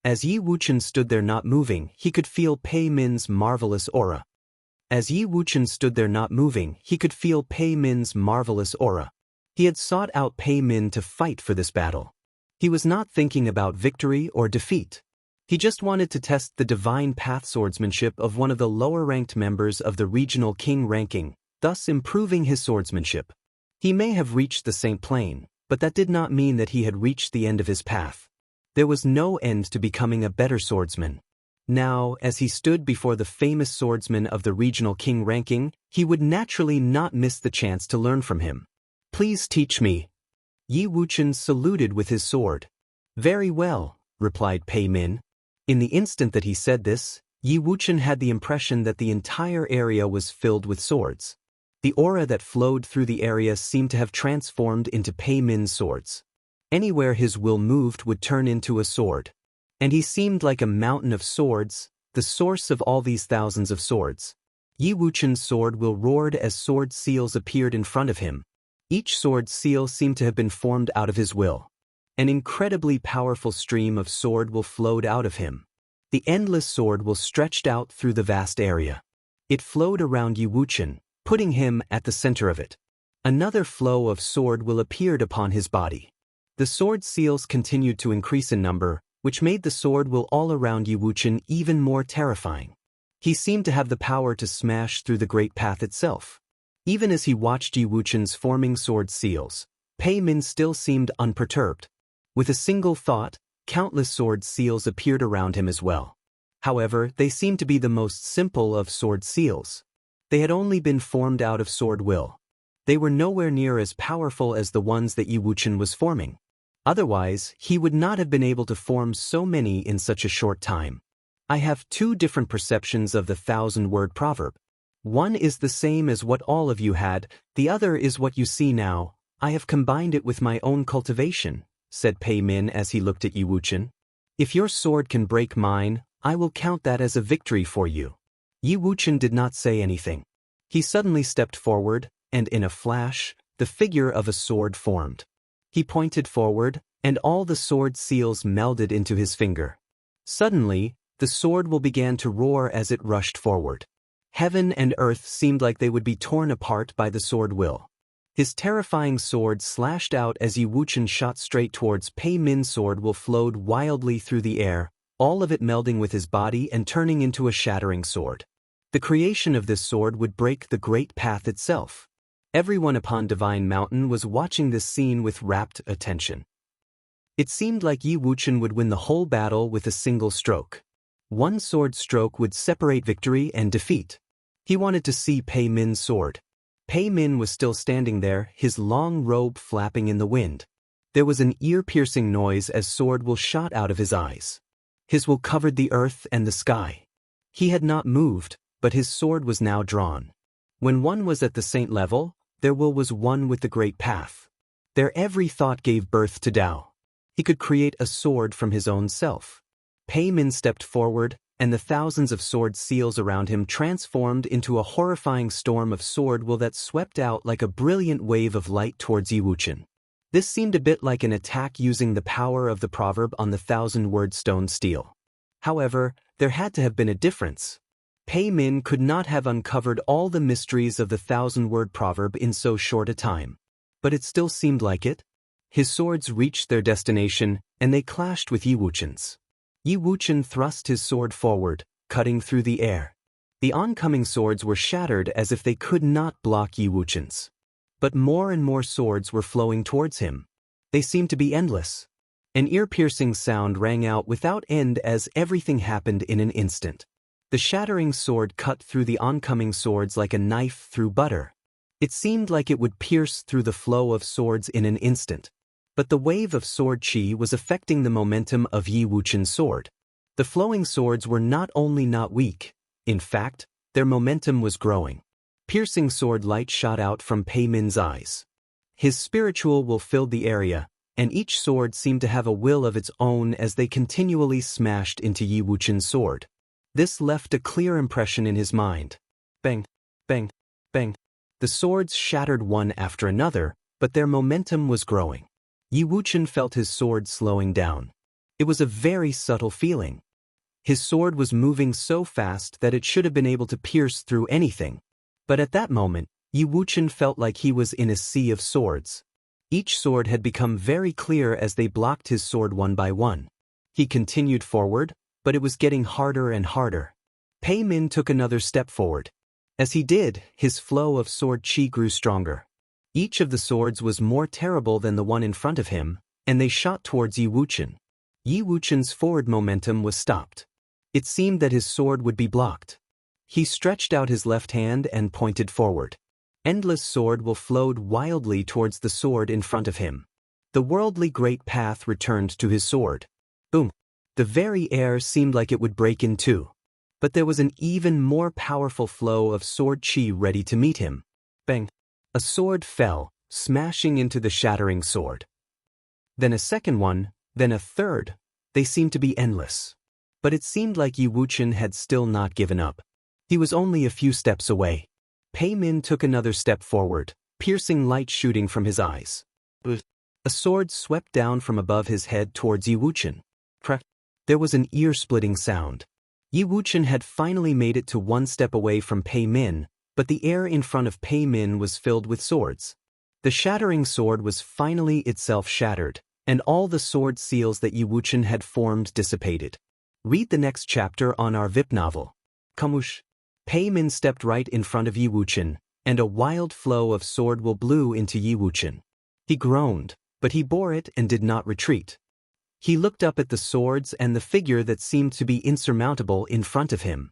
As Yi Wuchen stood there not moving, he could feel Pei Min's marvelous aura. As Yi Wuchen stood there not moving, he could feel Pei Min's marvelous aura. He had sought out Pei Min to fight for this battle. He was not thinking about victory or defeat. He just wanted to test the divine path swordsmanship of one of the lower-ranked members of the regional king ranking, thus improving his swordsmanship. He may have reached the Saint Plane, but that did not mean that he had reached the end of his path. There was no end to becoming a better swordsman. Now, as he stood before the famous swordsman of the regional king ranking, he would naturally not miss the chance to learn from him. "Please teach me." Yi Wuchen saluted with his sword. "Very well," replied Pei Min. In the instant that he said this, Yi Wuchen had the impression that the entire area was filled with swords. The aura that flowed through the area seemed to have transformed into Pei Min's swords. Anywhere his will moved would turn into a sword. And he seemed like a mountain of swords, the source of all these thousands of swords. Yi Wuchen's sword will roared as sword seals appeared in front of him. Each sword seal seemed to have been formed out of his will. An incredibly powerful stream of sword will flowed out of him. The endless sword will stretched out through the vast area. It flowed around Yi Wuchen, putting him at the center of it. Another flow of sword will appeared upon his body. The sword seals continued to increase in number, which made the sword will all around Yi Wuchen even more terrifying. He seemed to have the power to smash through the great path itself. Even as he watched Yi Wuchen's forming sword seals, Pei Min still seemed unperturbed. With a single thought, countless sword seals appeared around him as well. However, they seemed to be the most simple of sword seals. They had only been formed out of sword will. They were nowhere near as powerful as the ones that Yi Wuchen was forming. Otherwise, he would not have been able to form so many in such a short time. I have two different perceptions of the 1,000-word proverb. One is the same as what all of you had, the other is what you see now. I have combined it with my own cultivation, said Pei Min as he looked at Yi Wuchen. If your sword can break mine, I will count that as a victory for you. Yi Wuchen did not say anything. He suddenly stepped forward, and in a flash, the figure of a sword formed. He pointed forward, and all the sword seals melded into his finger. Suddenly, the sword will began to roar as it rushed forward. Heaven and earth seemed like they would be torn apart by the sword will. His terrifying sword slashed out as Yi Wuchen shot straight towards Pei Min's sword will flowed wildly through the air, all of it melding with his body and turning into a shattering sword. The creation of this sword would break the great path itself. Everyone upon Divine Mountain was watching this scene with rapt attention. It seemed like Yi Wuchen would win the whole battle with a single stroke. One sword stroke would separate victory and defeat. He wanted to see Pei Min's sword. Pei Min was still standing there, his long robe flapping in the wind. There was an ear-piercing noise as sword will shot out of his eyes. His will covered the earth and the sky. He had not moved, but his sword was now drawn. When one was at the saint level, their will was one with the great path. Their every thought gave birth to Tao. He could create a sword from his own self. Pei Min stepped forward, and the thousands of sword seals around him transformed into a horrifying storm of sword will that swept out like a brilliant wave of light towards Yi Wuchen. This seemed a bit like an attack using the power of the proverb on the 1,000-word stone steel. However, there had to have been a difference. Pei Min could not have uncovered all the mysteries of the 1,000-word proverb in so short a time. But it still seemed like it. His swords reached their destination, and they clashed with Yi Wuchen's. Yi Wuchen thrust his sword forward, cutting through the air. The oncoming swords were shattered as if they could not block Yi Wuchen's. But more and more swords were flowing towards him. They seemed to be endless. An ear-piercing sound rang out without end as everything happened in an instant. The shattering sword cut through the oncoming swords like a knife through butter. It seemed like it would pierce through the flow of swords in an instant. But the wave of sword qi was affecting the momentum of Yi Wuchen's sword. The flowing swords were not only not weak, in fact, their momentum was growing. Piercing sword light shot out from Pei Min's eyes. His spiritual will filled the area, and each sword seemed to have a will of its own as they continually smashed into Yi Wuchen's sword. This left a clear impression in his mind. Bang, bang, bang. The swords shattered one after another, but their momentum was growing. Yi Wuchen felt his sword slowing down. It was a very subtle feeling. His sword was moving so fast that it should have been able to pierce through anything. But at that moment, Yi Wuchen felt like he was in a sea of swords. Each sword had become very clear as they blocked his sword one by one. He continued forward, but it was getting harder and harder. Pei Min took another step forward. As he did, his flow of sword qi grew stronger. Each of the swords was more terrible than the one in front of him, and they shot towards Yi Wuchen. Yi Wuchen's forward momentum was stopped. It seemed that his sword would be blocked. He stretched out his left hand and pointed forward. Endless sword will flowed wildly towards the sword in front of him. The worldly great path returned to his sword. Boom! The very air seemed like it would break in two. But there was an even more powerful flow of sword qi ready to meet him. Bang! A sword fell, smashing into the shattering sword. Then a second one, then a third. They seemed to be endless. But it seemed like Yi Wuchen had still not given up. He was only a few steps away. Pei Min took another step forward, piercing light shooting from his eyes. A sword swept down from above his head towards Yi Wuchen. There was an ear-splitting sound. Yi Wuchen had finally made it to one step away from Pei Min, but the air in front of Pei Min was filled with swords. The shattering sword was finally itself shattered, and all the sword seals that Yi Wuchen had formed dissipated. Read the next chapter on our VIP novel. Kamush. Pei Min stepped right in front of Yi Wuchen, and a wild flow of sword will blew into Yi Wuchen. He groaned, but he bore it and did not retreat. He looked up at the swords and the figure that seemed to be insurmountable in front of him.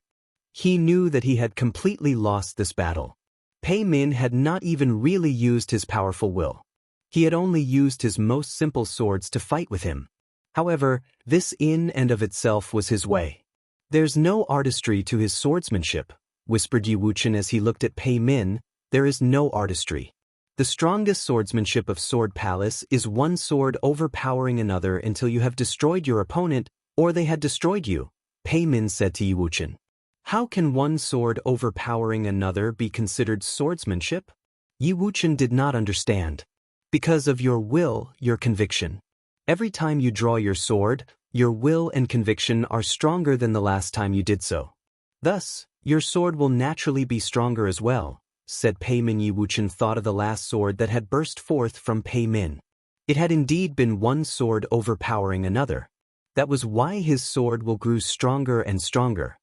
He knew that he had completely lost this battle. Pei Min had not even really used his powerful will. He had only used his most simple swords to fight with him. However, this in and of itself was his way. "There's no artistry to his swordsmanship," whispered Yi Wuchen as he looked at Pei Min. "There is no artistry. The strongest swordsmanship of Sword Palace is one sword overpowering another until you have destroyed your opponent or they had destroyed you," Pei Min said to Yi Wuchen. "How can one sword overpowering another be considered swordsmanship?" Yi Wuchen did not understand. "Because of your will, your conviction. Every time you draw your sword, your will and conviction are stronger than the last time you did so. Thus, your sword will naturally be stronger as well," said Pei Min. Yi Wuchen thought of the last sword that had burst forth from Pei Min. It had indeed been one sword overpowering another. That was why his sword will grew stronger and stronger.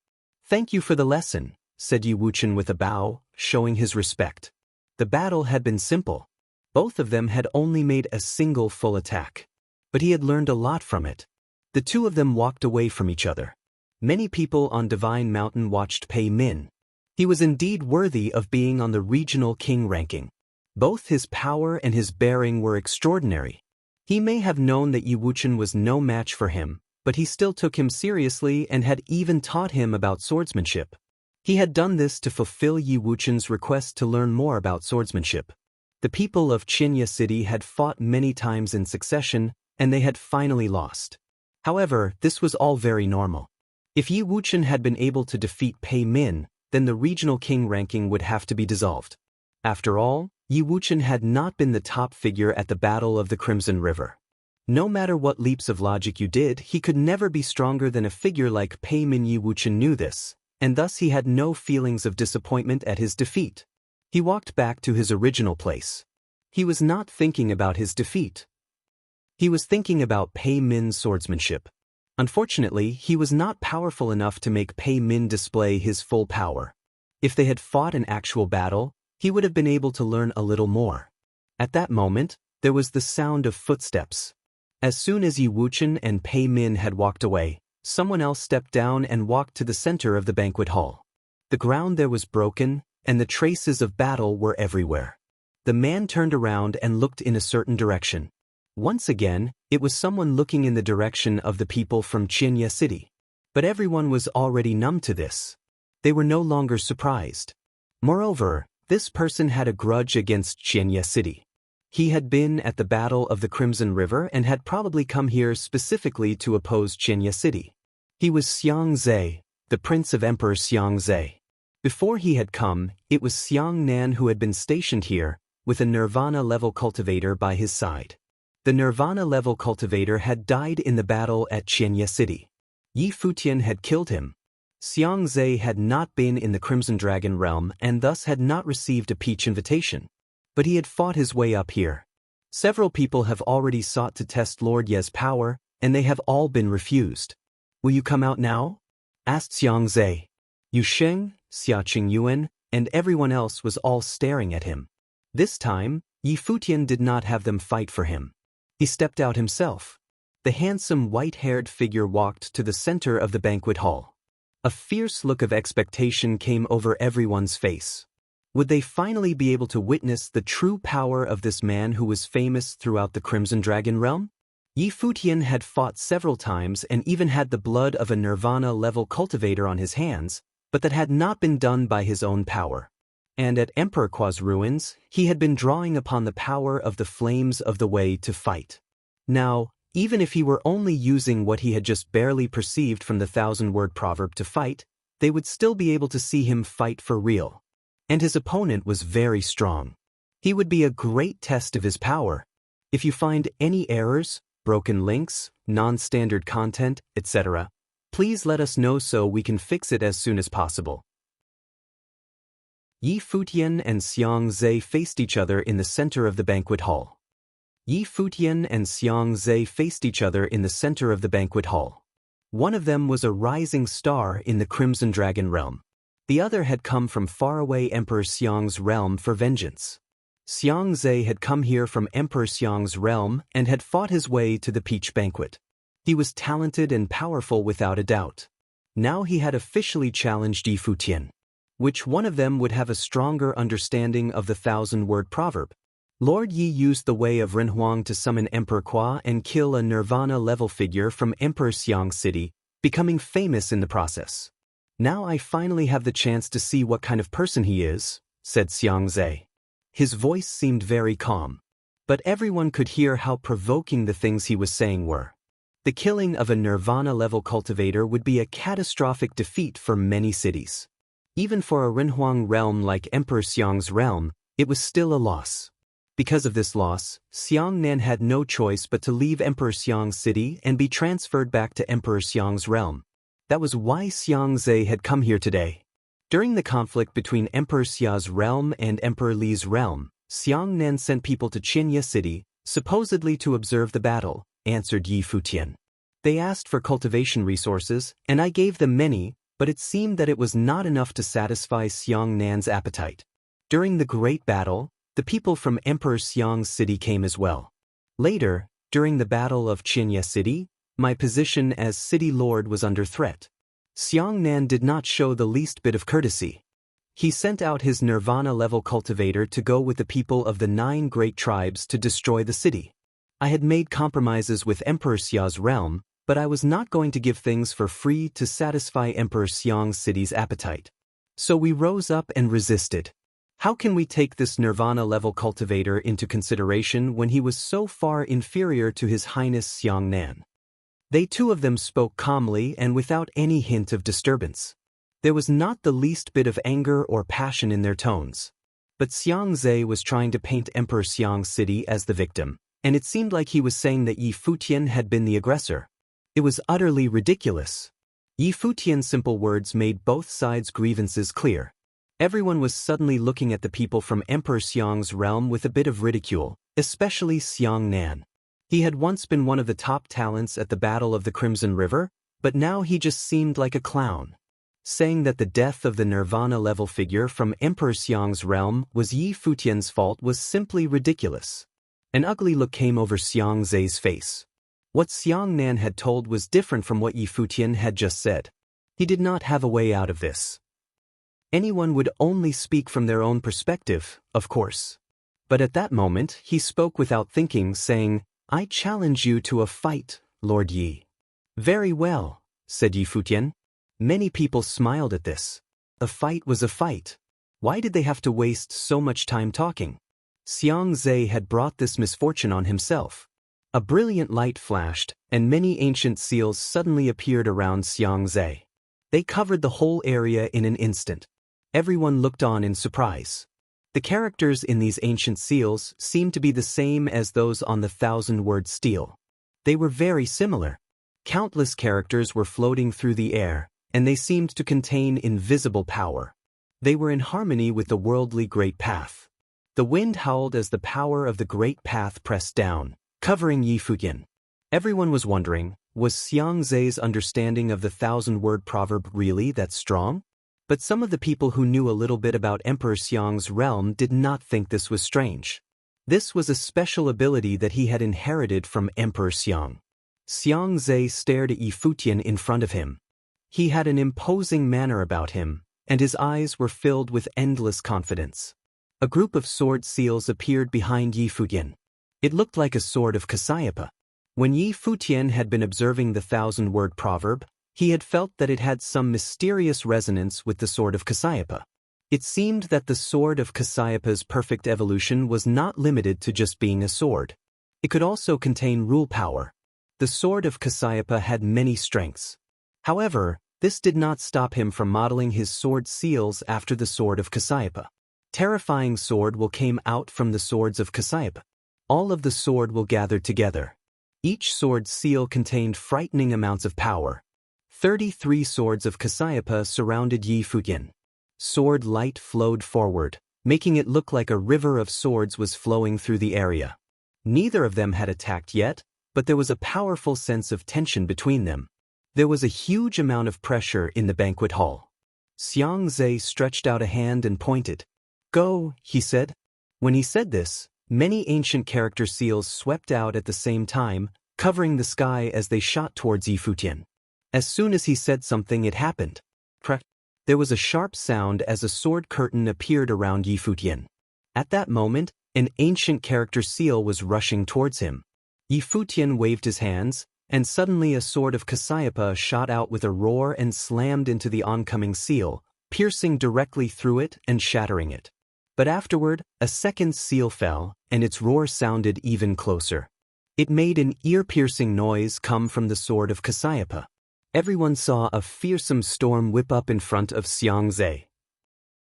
"Thank you for the lesson," said Yi Wuchen with a bow, showing his respect. The battle had been simple. Both of them had only made a single full attack. But he had learned a lot from it. The two of them walked away from each other. Many people on Divine Mountain watched Pei Min. He was indeed worthy of being on the regional king ranking. Both his power and his bearing were extraordinary. He may have known that Yi Wuchen was no match for him, but he still took him seriously and had even taught him about swordsmanship. He had done this to fulfill Yi Wuchen's request to learn more about swordsmanship. The people of Qinya City had fought many times in succession, and they had finally lost. However, this was all very normal. If Yi Wuchen had been able to defeat Pei Min, then the regional king ranking would have to be dissolved. After all, Yi Wuchen had not been the top figure at the Battle of the Crimson River. No matter what leaps of logic you did, he could never be stronger than a figure like Pei Min. Yi Wuchen knew this, and thus he had no feelings of disappointment at his defeat. He walked back to his original place. He was not thinking about his defeat. He was thinking about Pei Min's swordsmanship. Unfortunately, he was not powerful enough to make Pei Min display his full power. If they had fought an actual battle, he would have been able to learn a little more. At that moment, there was the sound of footsteps. As soon as Yi Wuchen and Pei Min had walked away, someone else stepped down and walked to the center of the banquet hall. The ground there was broken, and the traces of battle were everywhere. The man turned around and looked in a certain direction. Once again, it was someone looking in the direction of the people from Qinya City. But everyone was already numb to this. They were no longer surprised. Moreover, this person had a grudge against Qinya City. He had been at the Battle of the Crimson River and had probably come here specifically to oppose Qinya City. He was Xiang Zhe, the prince of Emperor Xiang Zhe. Before he had come, it was Xiang Nan who had been stationed here, with a Nirvana-level cultivator by his side. The Nirvana-level cultivator had died in the battle at Qianye City. Yi Futian had killed him. Xiang Zhe had not been in the Crimson Dragon realm and thus had not received a peach invitation. But he had fought his way up here. Several people have already sought to test Lord Ye's power, and they have all been refused. Will you come out now? Asked Xiang Zhe. Yu Sheng, Xia Qingyuan, and everyone else was all staring at him. This time, Yi Futian did not have them fight for him. He stepped out himself. The handsome white-haired figure walked to the center of the banquet hall. A fierce look of expectation came over everyone's face. Would they finally be able to witness the true power of this man who was famous throughout the Crimson Dragon realm? Yi Futian had fought several times and even had the blood of a Nirvana-level cultivator on his hands, but that had not been done by his own power. And at Emperor Qua's ruins, he had been drawing upon the power of the flames of the way to fight. Now, even if he were only using what he had just barely perceived from the 1,000-word proverb to fight, they would still be able to see him fight for real. And his opponent was very strong. He would be a great test of his power. If you find any errors, broken links, non-standard content, etc., please let us know so we can fix it as soon as possible. Yi Futian and Xiang Zhe faced each other in the center of the banquet hall. Yi Futian and Xiang Zhe faced each other in the center of the banquet hall. One of them was a rising star in the Crimson Dragon realm. The other had come from faraway Emperor Xiang's realm for vengeance. Xiang Zhe had come here from Emperor Xiang's realm and had fought his way to the Peach Banquet. He was talented and powerful without a doubt. Now he had officially challenged Yi Futian. Which one of them would have a stronger understanding of the 1,000-word proverb? Lord Yi used the way of Renhuang to summon Emperor Qua and kill a Nirvana-level figure from Emperor Xiang City, becoming famous in the process. Now I finally have the chance to see what kind of person he is, said Xiang Zhe. His voice seemed very calm. But everyone could hear how provoking the things he was saying were. The killing of a Nirvana-level cultivator would be a catastrophic defeat for many cities. Even for a Renhuang realm like Emperor Xiang's realm, it was still a loss. Because of this loss, Xiang Nan had no choice but to leave Emperor Xiang's city and be transferred back to Emperor Xiang's realm. That was why Xiang Zhe had come here today. During the conflict between Emperor Xia's realm and Emperor Li's realm, Xiang Nan sent people to Qianye City, supposedly to observe the battle, answered Yi Futian. They asked for cultivation resources, and I gave them many, but it seemed that it was not enough to satisfy Xiang Nan's appetite. During the great battle, the people from Emperor Xiang's city came as well. Later, during the Battle of Qianye City, my position as city lord was under threat. Xiang Nan did not show the least bit of courtesy. He sent out his Nirvana-level cultivator to go with the people of the 9 great tribes to destroy the city. I had made compromises with Emperor Xia's realm, but I was not going to give things for free to satisfy Emperor Xiang's city's appetite. So we rose up and resisted. How can we take this Nirvana-level cultivator into consideration when he was so far inferior to His Highness Xiang Nan? They two of them spoke calmly and without any hint of disturbance. There was not the least bit of anger or passion in their tones. But Xiang Zhe was trying to paint Emperor Xiang's city as the victim, and it seemed like he was saying that Yi Futian had been the aggressor. It was utterly ridiculous. Yi Futian's simple words made both sides' grievances clear. Everyone was suddenly looking at the people from Emperor Xiang's realm with a bit of ridicule, especially Xiang Nan. He had once been one of the top talents at the Battle of the Crimson River, but now he just seemed like a clown. Saying that the death of the Nirvana-level figure from Emperor Xiang's realm was Yi Futian's fault was simply ridiculous. An ugly look came over Xiang Zhe's face. What Xiang Nan had told was different from what Yi Futian had just said. He did not have a way out of this. Anyone would only speak from their own perspective, of course. But at that moment, he spoke without thinking, saying, "I challenge you to a fight, Lord Yi." "Very well," said Yi Futian. Many people smiled at this. A fight was a fight. Why did they have to waste so much time talking? Xiang Zhe had brought this misfortune on himself. A brilliant light flashed, and many ancient seals suddenly appeared around Xiang Zhe. They covered the whole area in an instant. Everyone looked on in surprise. The characters in these ancient seals seemed to be the same as those on the 1,000-word stele. They were very similar. Countless characters were floating through the air, and they seemed to contain invisible power. They were in harmony with the worldly Great Path. The wind howled as the power of the Great Path pressed down, covering Futian. Everyone was wondering, was Xiangzhe's understanding of the 1,000-word proverb really that strong? But some of the people who knew a little bit about Emperor Xiang's realm did not think this was strange. This was a special ability that he had inherited from Emperor Xiang. Xiangzhe stared at Futian in front of him. He had an imposing manner about him, and his eyes were filled with endless confidence. A group of sword seals appeared behind Futian. It looked like a sword of Cassiopeia. When Futian had been observing the 1,000-word proverb, he had felt that it had some mysterious resonance with the sword of Cassiopeia. It seemed that the sword of Cassiopeia's perfect evolution was not limited to just being a sword. It could also contain rule power. The sword of Cassiopeia had many strengths. However, this did not stop him from modeling his sword seals after the sword of Cassiopeia. Terrifying sword will came out from the swords of Cassiopeia. All of the sword will gathered together. Each sword seal contained frightening amounts of power. 33 swords of Cassiopeia surrounded Futian. Sword light flowed forward, making it look like a river of swords was flowing through the area. Neither of them had attacked yet, but there was a powerful sense of tension between them. There was a huge amount of pressure in the banquet hall. Xiangzhe stretched out a hand and pointed. "Go," he said. When he said this, many ancient character seals swept out at the same time, covering the sky as they shot towards Futian. As soon as he said something, it happened. Crack! There was a sharp sound as a sword curtain appeared around Futian. At that moment, an ancient character seal was rushing towards him. Futian waved his hands, and suddenly a sword of Cassiopeia shot out with a roar and slammed into the oncoming seal, piercing directly through it and shattering it. But afterward, a second seal fell, and its roar sounded even closer. It made an ear-piercing noise come from the sword of Cassiopeia. Everyone saw a fearsome storm whip up in front of Xiangzhe.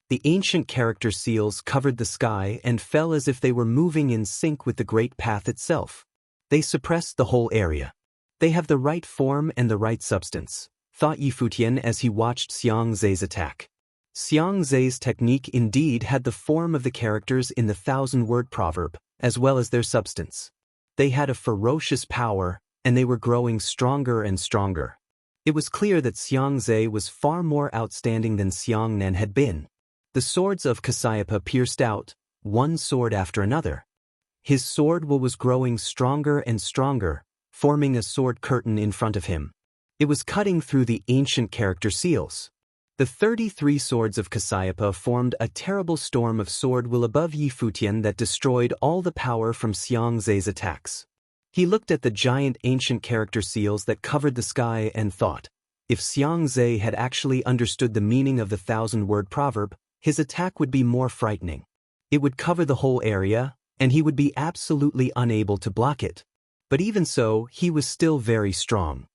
The ancient character seals covered the sky and fell as if they were moving in sync with the Great Path itself. They suppressed the whole area. They have the right form and the right substance, thought Futian as he watched Xiangzhe's attack. Xiangzhe's technique indeed had the form of the characters in the 1,000-word proverb, as well as their substance. They had a ferocious power, and they were growing stronger and stronger. It was clear that Xiangzhe was far more outstanding than Xiangnan had been. The swords of Cassiopeia pierced out, one sword after another. His sword will was growing stronger and stronger, forming a sword curtain in front of him. It was cutting through the ancient character seals. The 33 swords of Cassiopeia formed a terrible storm of sword will above Futian that destroyed all the power from Xiangzhe's attacks. He looked at the giant ancient character seals that covered the sky and thought, if Xiangzhe had actually understood the meaning of the 1,000-word proverb, his attack would be more frightening. It would cover the whole area, and he would be absolutely unable to block it. But even so, he was still very strong.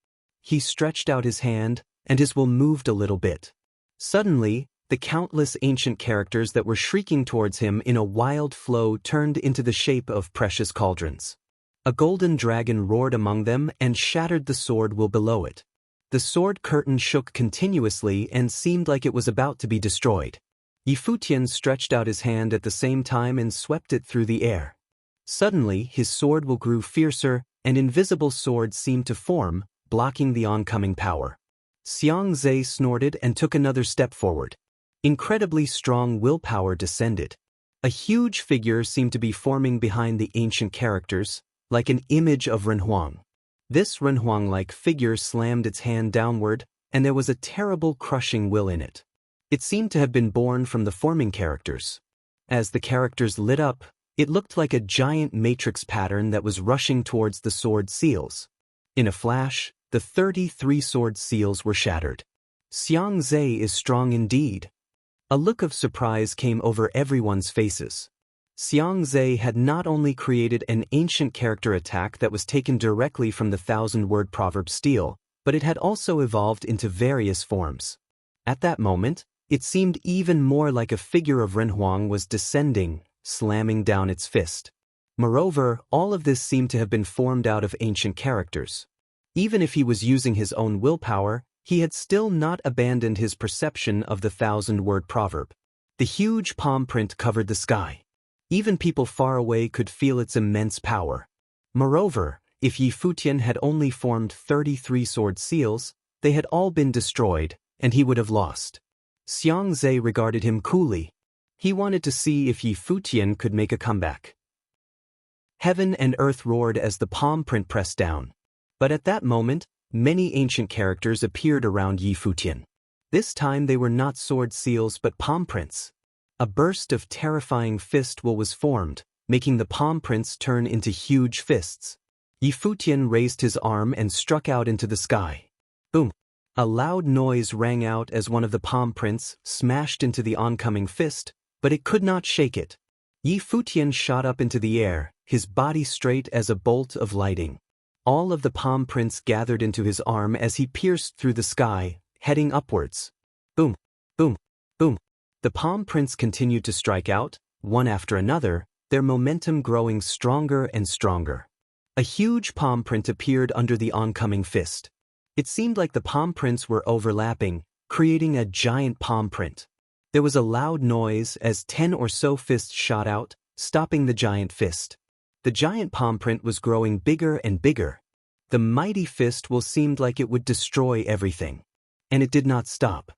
He stretched out his hand, and his will moved a little bit. Suddenly, the countless ancient characters that were shrieking towards him in a wild flow turned into the shape of precious cauldrons. A golden dragon roared among them and shattered the sword will below it. The sword curtain shook continuously and seemed like it was about to be destroyed. Futian stretched out his hand at the same time and swept it through the air. Suddenly, his sword will grew fiercer, and invisible swords seemed to form, blocking the oncoming power. Xiangzhe snorted and took another step forward. Incredibly strong willpower descended. A huge figure seemed to be forming behind the ancient characters, like an image of Renhuang. This Renhuang-like figure slammed its hand downward, and there was a terrible crushing will in it. It seemed to have been born from the forming characters. As the characters lit up, it looked like a giant matrix pattern that was rushing towards the sword seals. In a flash, the 33 sword seals were shattered. Xiangzhe is strong indeed. A look of surprise came over everyone's faces. Xiangzhe had not only created an ancient character attack that was taken directly from the 1,000-word proverb stele, but it had also evolved into various forms. At that moment, It seemed even more like a figure of Renhuang was descending, slamming down its fist. Moreover, all of this seemed to have been formed out of ancient characters. Even if he was using his own willpower, he had still not abandoned his perception of the 1,000-word proverb. The huge palm print covered the sky. Even people far away could feel its immense power. Moreover, if Yi Futian had only formed 33 sword seals, they had all been destroyed, and he would have lost. Xiang Zhe regarded him coolly. He wanted to see if Yi Futian could make a comeback. Heaven and earth roared as the palm print pressed down. But at that moment, many ancient characters appeared around Yi Futian. This time they were not sword seals but palm prints. A burst of terrifying fist will was formed, making the palm prints turn into huge fists. Yi Futian raised his arm and struck out into the sky. Boom! A loud noise rang out as one of the palm prints smashed into the oncoming fist, but it could not shake it. Yi Futian shot up into the air, his body straight as a bolt of lightning. All of the palm prints gathered into his arm as he pierced through the sky, heading upwards. Boom! Boom! Boom! The palm prints continued to strike out, one after another, their momentum growing stronger and stronger. A huge palm print appeared under the oncoming fist. It seemed like the palm prints were overlapping, creating a giant palm print. There was a loud noise as 10 or so fists shot out, stopping the giant fist. The giant palm print was growing bigger and bigger. The mighty fist will seemed like it would destroy everything. And it did not stop.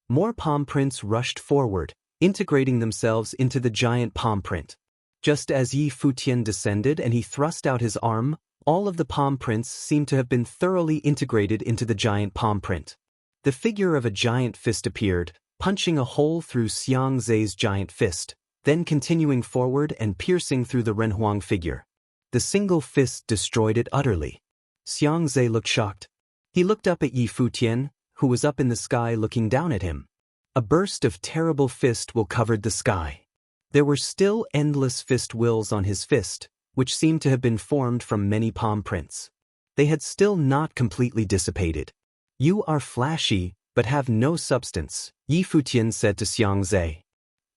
More palm prints rushed forward, integrating themselves into the giant palm print. Just as Yi Futian descended and he thrust out his arm, all of the palm prints seemed to have been thoroughly integrated into the giant palm print. The figure of a giant fist appeared, punching a hole through Xiang Zhe's giant fist, then continuing forward and piercing through the Renhuang figure. The single fist destroyed it utterly. Xiang Zhe looked shocked. He looked up at Yi Futian, who was up in the sky looking down at him. A burst of terrible fist will covered the sky. There were still endless fist wills on his fist, which seemed to have been formed from many palm prints. They had still not completely dissipated. You are flashy, but have no substance, Yi Futian said to Xiang Zhe.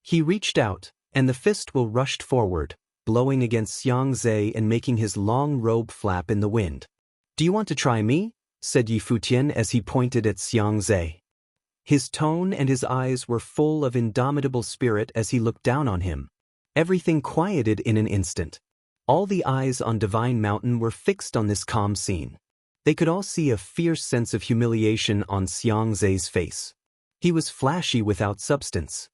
He reached out, and the fist will rushed forward, blowing against Xiang Zhe and making his long robe flap in the wind. Do you want to try me? Said Yi Futian as he pointed at Xiang Zhe. His tone and his eyes were full of indomitable spirit as he looked down on him. Everything quieted in an instant. All the eyes on Divine Mountain were fixed on this calm scene. They could all see a fierce sense of humiliation on Xiang Zhe's face. He was flashy without substance.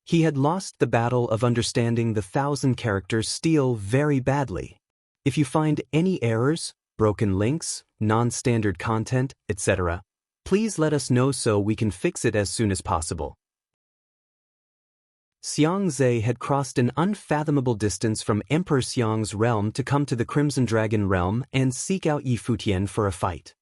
He had lost the battle of understanding the 1,000-character stele very badly. If you find any errors, broken links, non-standard content, etc., please let us know so we can fix it as soon as possible. Xiang Zhe had crossed an unfathomable distance from Emperor Xiang's realm to come to the Crimson Dragon realm and seek out Yi Futian for a fight.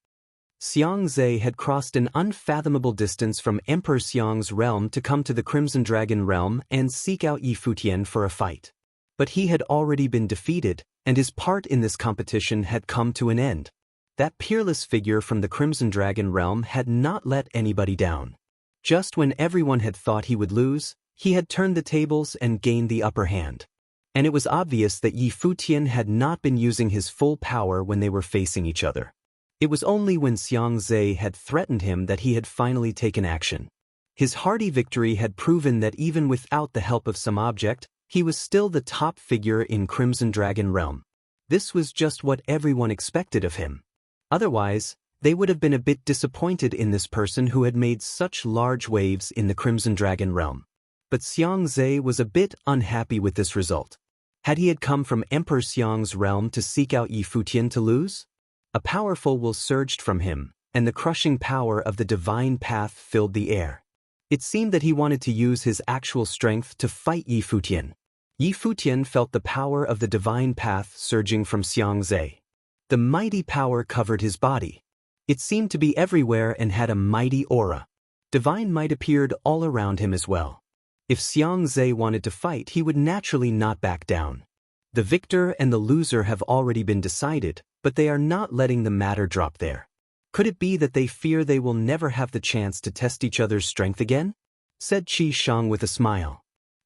Xiang Zhe had crossed an unfathomable distance from Emperor Xiang's realm to come to the Crimson Dragon realm and seek out Yi Futian for a fight. But he had already been defeated, and his part in this competition had come to an end. That peerless figure from the Crimson Dragon realm had not let anybody down. Just when everyone had thought he would lose, he had turned the tables and gained the upper hand. And it was obvious that Yi Futian had not been using his full power when they were facing each other. It was only when Xiang Zhe had threatened him that he had finally taken action. His hearty victory had proven that even without the help of some object, he was still the top figure in Crimson Dragon realm. This was just what everyone expected of him. Otherwise, they would have been a bit disappointed in this person who had made such large waves in the Crimson Dragon realm. But Xiang Zhe was a bit unhappy with this result. Had he come from Emperor Xiang's realm to seek out Yi Futian to lose? A powerful will surged from him, and the crushing power of the divine path filled the air. It seemed that he wanted to use his actual strength to fight Yi Futian. Yi Futian felt the power of the divine path surging from Xiang Zhe. The mighty power covered his body. It seemed to be everywhere and had a mighty aura. Divine might appeared all around him as well. If Xiang Zhe wanted to fight, he would naturally not back down. The victor and the loser have already been decided, but they are not letting the matter drop there. Could it be that they fear they will never have the chance to test each other's strength again? said Qi Shang with a smile.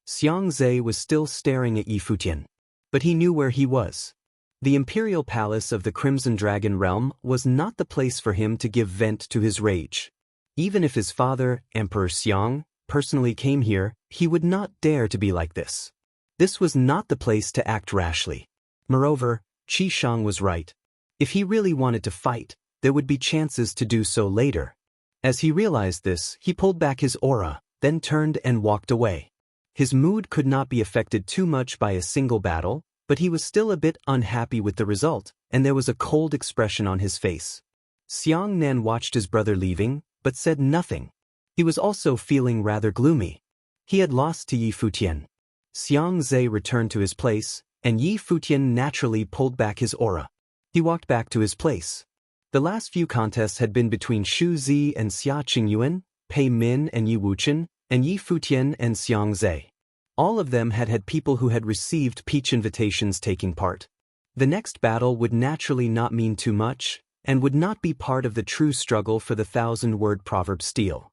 Xiang Zhe was still staring at Yi Futian. But he knew where he was. The imperial palace of the Crimson Dragon realm was not the place for him to give vent to his rage. Even if his father, Emperor Xiang, personally came here, he would not dare to be like this. This was not the place to act rashly. Moreover, Qi Shang was right. If he really wanted to fight, there would be chances to do so later. As he realized this, he pulled back his aura, then turned and walked away. His mood could not be affected too much by a single battle, but he was still a bit unhappy with the result, and there was a cold expression on his face. Xiang Nan watched his brother leaving, but said nothing. He was also feeling rather gloomy. He had lost to Yi Futian. Xiang Zhe returned to his place, and Yi Futian naturally pulled back his aura. He walked back to his place. The last few contests had been between Xu Zi and Xia Qingyuan, Pei Min and Yi Wuchen, and Yi Futian and Xiang Zhe. All of them had had people who had received peach invitations taking part. The next battle would naturally not mean too much, and would not be part of the true struggle for the 1,000-word proverb steel.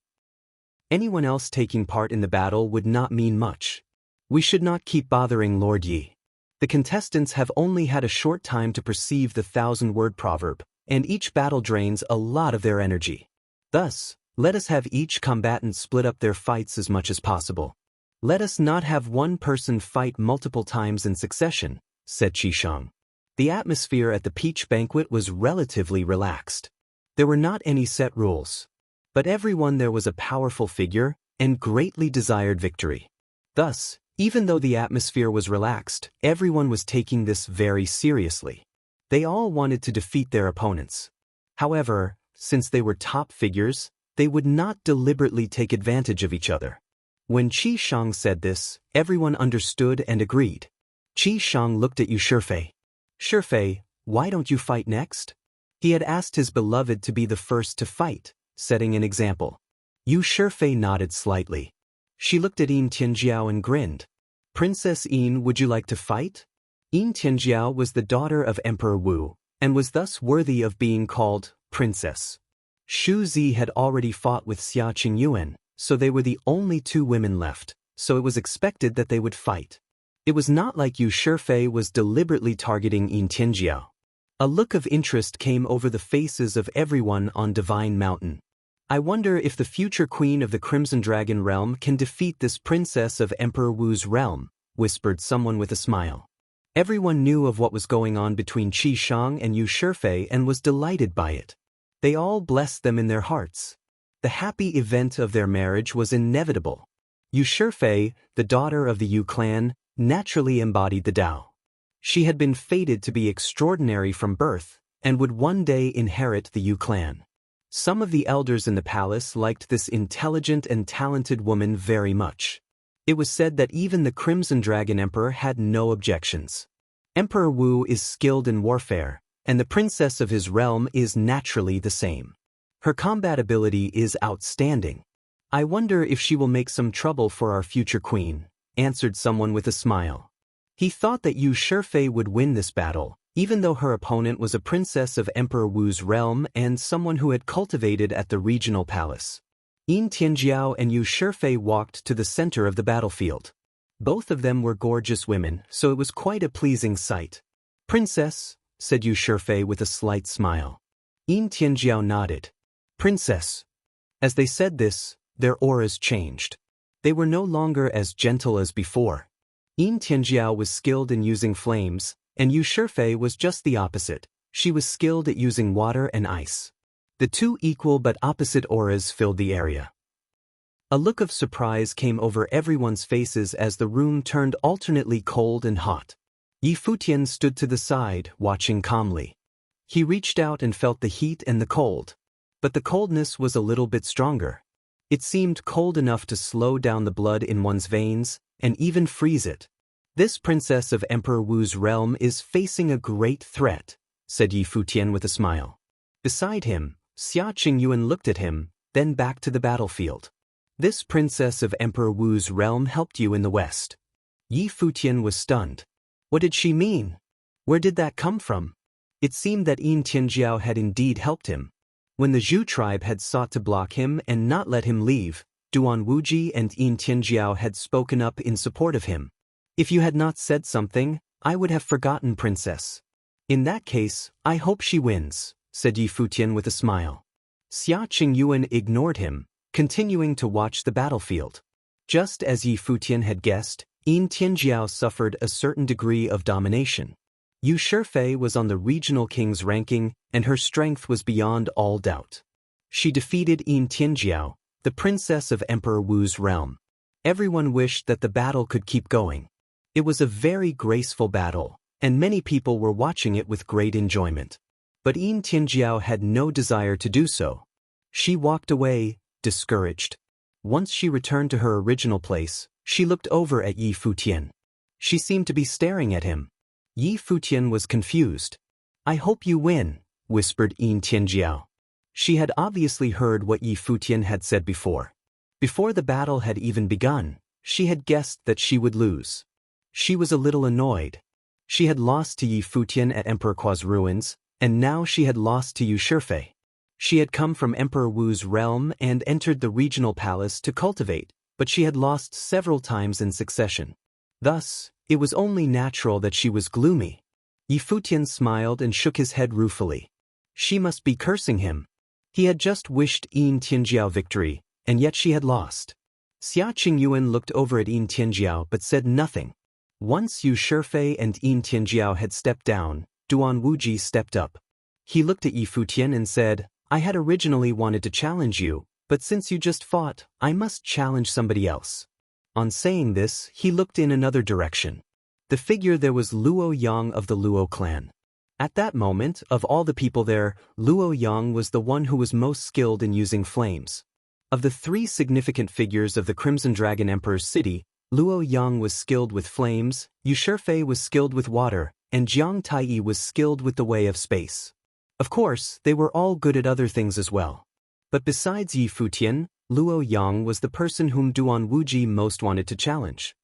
Anyone else taking part in the battle would not mean much. We should not keep bothering Lord Yi. The contestants have only had a short time to perceive the 1,000-word proverb, and each battle drains a lot of their energy. Thus, let us have each combatant split up their fights as much as possible. Let us not have one person fight multiple times in succession, said Qi Shang. The atmosphere at the peach banquet was relatively relaxed. There were not any set rules. But everyone there was a powerful figure, and greatly desired victory. Thus, even though the atmosphere was relaxed, everyone was taking this very seriously. They all wanted to defeat their opponents. However, since they were top figures, they would not deliberately take advantage of each other. When Qi Shang said this, everyone understood and agreed. Qi Shang looked at Yu Shifei. Shifei, why don't you fight next? He had asked his beloved to be the first to fight, setting an example. Yu Shifei nodded slightly. She looked at Yin Tianjiao and grinned. Princess Yin, would you like to fight? Yin Tianjiao was the daughter of Emperor Wu, and was thus worthy of being called princess. Xu Zi had already fought with Xia Qingyuan, so they were the only two women left, so it was expected that they would fight. It was not like Yu Shifei was deliberately targeting Yin Tianjiao. A look of interest came over the faces of everyone on Divine Mountain. I wonder if the future queen of the Crimson Dragon realm can defeat this princess of Emperor Wu's realm, whispered someone with a smile. Everyone knew of what was going on between Qi Shang and Yu Shifei and was delighted by it. They all blessed them in their hearts. The happy event of their marriage was inevitable. Yu Shifei, the daughter of the Yu clan, naturally embodied the Tao. She had been fated to be extraordinary from birth, and would one day inherit the Yu clan. Some of the elders in the palace liked this intelligent and talented woman very much. It was said that even the Crimson Dragon Emperor had no objections. Emperor Wu is skilled in warfare, and the princess of his realm is naturally the same. Her combat ability is outstanding. I wonder if she will make some trouble for our future queen, answered someone with a smile. He thought that Yu Shifei would win this battle, even though her opponent was a princess of Emperor Wu's realm and someone who had cultivated at the regional palace. Yin Tianjiao and Yu Shifei walked to the center of the battlefield. Both of them were gorgeous women, so it was quite a pleasing sight. Princess, said Yu Shifei with a slight smile. Yin Tianjiao nodded. Princess. As they said this, their auras changed. They were no longer as gentle as before. Yin Tianjiao was skilled in using flames, and Yu Shifei was just the opposite. She was skilled at using water and ice. The two equal but opposite auras filled the area. A look of surprise came over everyone's faces as the room turned alternately cold and hot. Yi Futian stood to the side, watching calmly. He reached out and felt the heat and the cold. But the coldness was a little bit stronger. It seemed cold enough to slow down the blood in one's veins, and even freeze it. This princess of Emperor Wu's realm is facing a great threat, said Yi Futian with a smile. Beside him, Xia Qingyuan looked at him, then back to the battlefield. This princess of Emperor Wu's realm helped you in the west. Yi Futian was stunned. What did she mean? Where did that come from? It seemed that Yin Tianjiao had indeed helped him. When the Zhu tribe had sought to block him and not let him leave, Duan Wuji and Yin Tianjiao had spoken up in support of him. If you had not said something, I would have forgotten, Princess. In that case, I hope she wins, said Yi Futian with a smile. Xia Qingyuan ignored him, continuing to watch the battlefield. Just as Yi Futian had guessed, Yin Tianjiao suffered a certain degree of domination. Yu Shifei was on the regional king's ranking, and her strength was beyond all doubt. She defeated Yin Tianjiao, the princess of Emperor Wu's realm. Everyone wished that the battle could keep going. It was a very graceful battle, and many people were watching it with great enjoyment. But Yin Tianjiao had no desire to do so. She walked away, discouraged. Once she returned to her original place, she looked over at Yi Futian. She seemed to be staring at him. Yi Futian was confused. I hope you win, whispered Yin Tianjiao. She had obviously heard what Yi Futian had said before. Before the battle had even begun, she had guessed that she would lose. She was a little annoyed. She had lost to Yi Futian at Emperor Kua's ruins, and now she had lost to Yu Shifei. She had come from Emperor Wu's realm and entered the regional palace to cultivate, but she had lost several times in succession. Thus, it was only natural that she was gloomy. Yi Futian smiled and shook his head ruefully. She must be cursing him. He had just wished Yin Tianjiao victory, and yet she had lost. Xia Qingyuan looked over at Yin Tianjiao but said nothing. Once Yu Shifei and Yin Tianjiao had stepped down, Duan Wuji stepped up. He looked at Yi Futian and said, I had originally wanted to challenge you, but since you just fought, I must challenge somebody else. On saying this, he looked in another direction. The figure there was Luo Yang of the Luo clan. At that moment, of all the people there, Luo Yang was the one who was most skilled in using flames. Of the three significant figures of the Crimson Dragon Emperor's city, Luo Yang was skilled with flames, Yu Shifei was skilled with water, and Jiang Taiyi was skilled with the way of space. Of course, they were all good at other things as well. But besides Yi Futian, Luo Yang was the person whom Duan Wuji most wanted to challenge.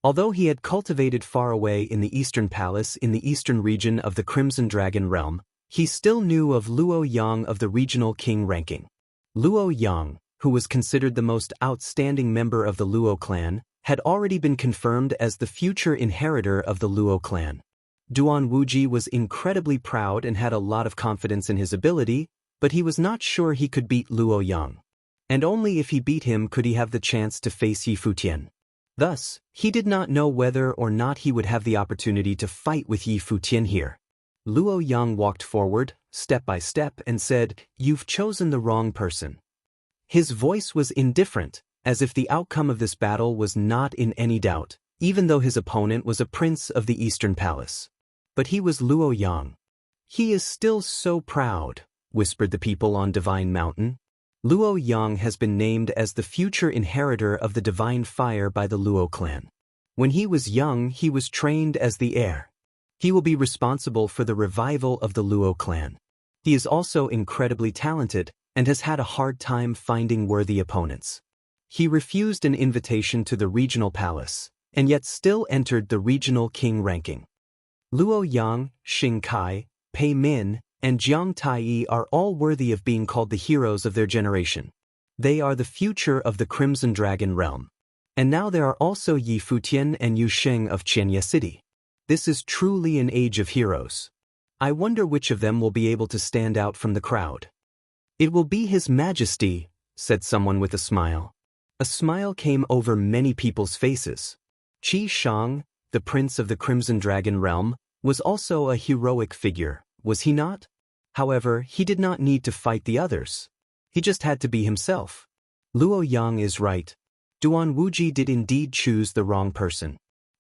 Although he had cultivated far away in the Eastern Palace in the eastern region of the Crimson Dragon realm, he still knew of Luo Yang of the regional king ranking. Luo Yang, who was considered the most outstanding member of the Luo clan, had already been confirmed as the future inheritor of the Luo clan. Duan Wuji was incredibly proud and had a lot of confidence in his ability, but he was not sure he could beat Luo Yang. And only if he beat him could he have the chance to face Yi Futian. Thus, he did not know whether or not he would have the opportunity to fight with Yi Futian here. Luo Yang walked forward, step by step, and said, You've chosen the wrong person. His voice was indifferent, as if the outcome of this battle was not in any doubt, even though his opponent was a prince of the Eastern Palace. But he was Luo Yang. He is still so proud, whispered the people on Divine Mountain. Luo Yang has been named as the future inheritor of the Divine Fire by the Luo clan. When he was young, he was trained as the heir. He will be responsible for the revival of the Luo clan. He is also incredibly talented and has had a hard time finding worthy opponents. He refused an invitation to the regional palace, and yet still entered the regional king ranking. Luo Yang, Xing Kai, Pei Min, and Jiang Taiyi are all worthy of being called the heroes of their generation. They are the future of the Crimson Dragon realm. And now there are also Yi Futian and Yu Sheng of Qianye City. This is truly an age of heroes. I wonder which of them will be able to stand out from the crowd. It will be His Majesty, said someone with a smile. A smile came over many people's faces. Qi Shang, the prince of the Crimson Dragon realm, was also a heroic figure, was he not? However, he did not need to fight the others. He just had to be himself. Luo Yang is right. Duan Wuji did indeed choose the wrong person.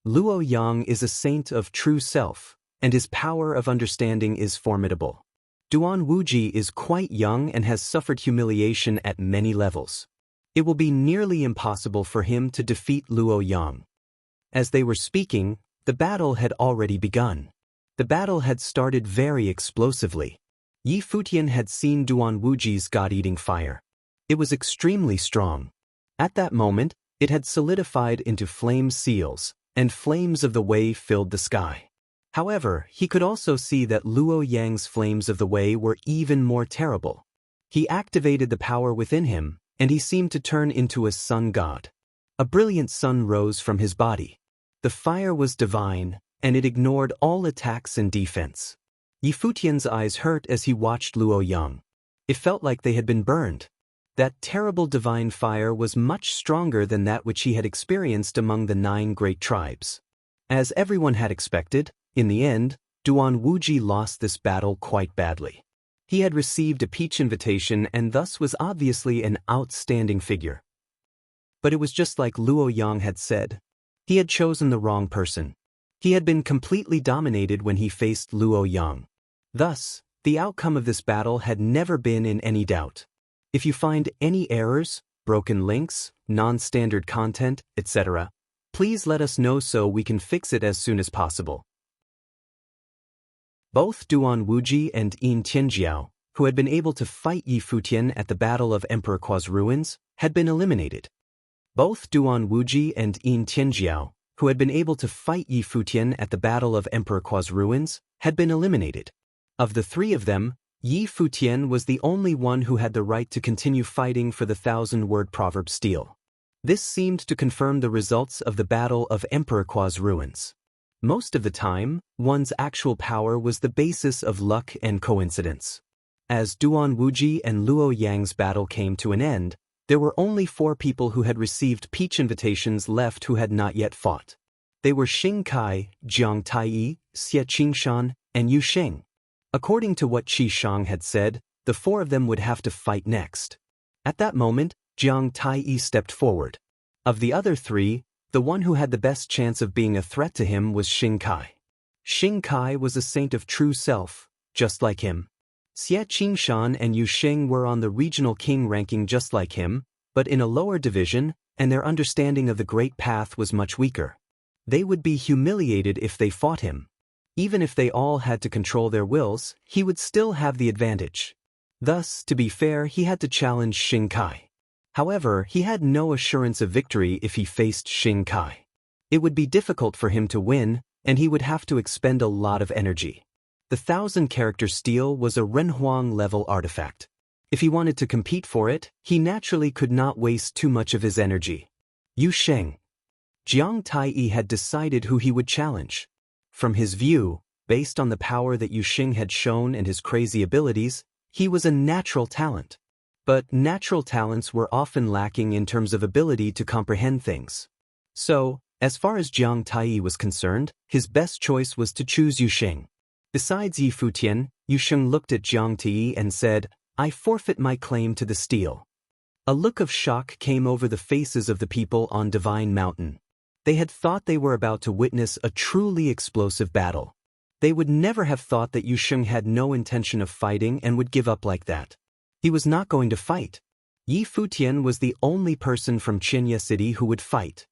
Luo Yang is a saint of true self, and his power of understanding is formidable. Duan Wuji is quite young and has suffered humiliation at many levels. It will be nearly impossible for him to defeat Luo Yang. As they were speaking, the battle had already begun. The battle had started very explosively. Yi Futian had seen Duan Wuji's god-eating fire. It was extremely strong. At that moment, it had solidified into flame seals, and flames of the way filled the sky. However, he could also see that Luo Yang's flames of the way were even more terrible. He activated the power within him, and he seemed to turn into a sun god. A brilliant sun rose from his body. The fire was divine, and it ignored all attacks and defense. Yi Futian's eyes hurt as he watched Luo Yang. It felt like they had been burned. That terrible divine fire was much stronger than that which he had experienced among the 9 great tribes. As everyone had expected, in the end, Duan Wuji lost this battle quite badly. He had received a peach invitation and thus was obviously an outstanding figure. But it was just like Luo Yang had said. He had chosen the wrong person. He had been completely dominated when he faced Luo Yang. Thus, the outcome of this battle had never been in any doubt. If you find any errors, broken links, non-standard content, etc., please let us know so we can fix it as soon as possible. Both Duan Wuji and Yin Tianjiao, who had been able to fight Yi Futian at the Battle of Emperor Qua's ruins, had been eliminated. Both Duan Wuji and Yin Tianjiao, who had been able to fight Yi Futian at the Battle of Emperor Qua's ruins, had been eliminated. Of the 3 of them, Yi Futian was the only one who had the right to continue fighting for the 1,000-word proverb steel. This seemed to confirm the results of the Battle of Emperor Qua's ruins. Most of the time, one's actual power was the basis of luck and coincidence. As Duan Wuji and Luo Yang's battle came to an end, there were only 4 people who had received peach invitations left who had not yet fought. They were Xing Kai, Jiang Taiyi, Xie Qingshan, and Yu Sheng. According to what Qi Shang had said, the 4 of them would have to fight next. At that moment, Jiang Taiyi stepped forward. Of the other 3, the one who had the best chance of being a threat to him was Xing Kai. Xing Kai was a saint of true self, just like him. Xie Qingshan and Yu Sheng were on the regional king ranking just like him, but in a lower division, and their understanding of the Great Path was much weaker. They would be humiliated if they fought him. Even if they all had to control their wills, he would still have the advantage. Thus, to be fair, he had to challenge Xing Kai. However, he had no assurance of victory if he faced Xing Kai. It would be difficult for him to win, and he would have to expend a lot of energy. The 1,000-character steel was a Renhuang-level artifact. If he wanted to compete for it, he naturally could not waste too much of his energy. Yu Sheng. Jiang Taiyi had decided who he would challenge. From his view, based on the power that Yu Sheng had shown and his crazy abilities, he was a natural talent. But natural talents were often lacking in terms of ability to comprehend things. So, as far as Jiang Taiyi was concerned, his best choice was to choose Yu Sheng. Besides Yi Futian, Yu Sheng looked at Jiang Taiyi and said, "I forfeit my claim to the steel." A look of shock came over the faces of the people on Divine Mountain. They had thought they were about to witness a truly explosive battle. They would never have thought that Yu Sheng had no intention of fighting and would give up like that. He was not going to fight. Yi Futian was the only person from Qinya City who would fight.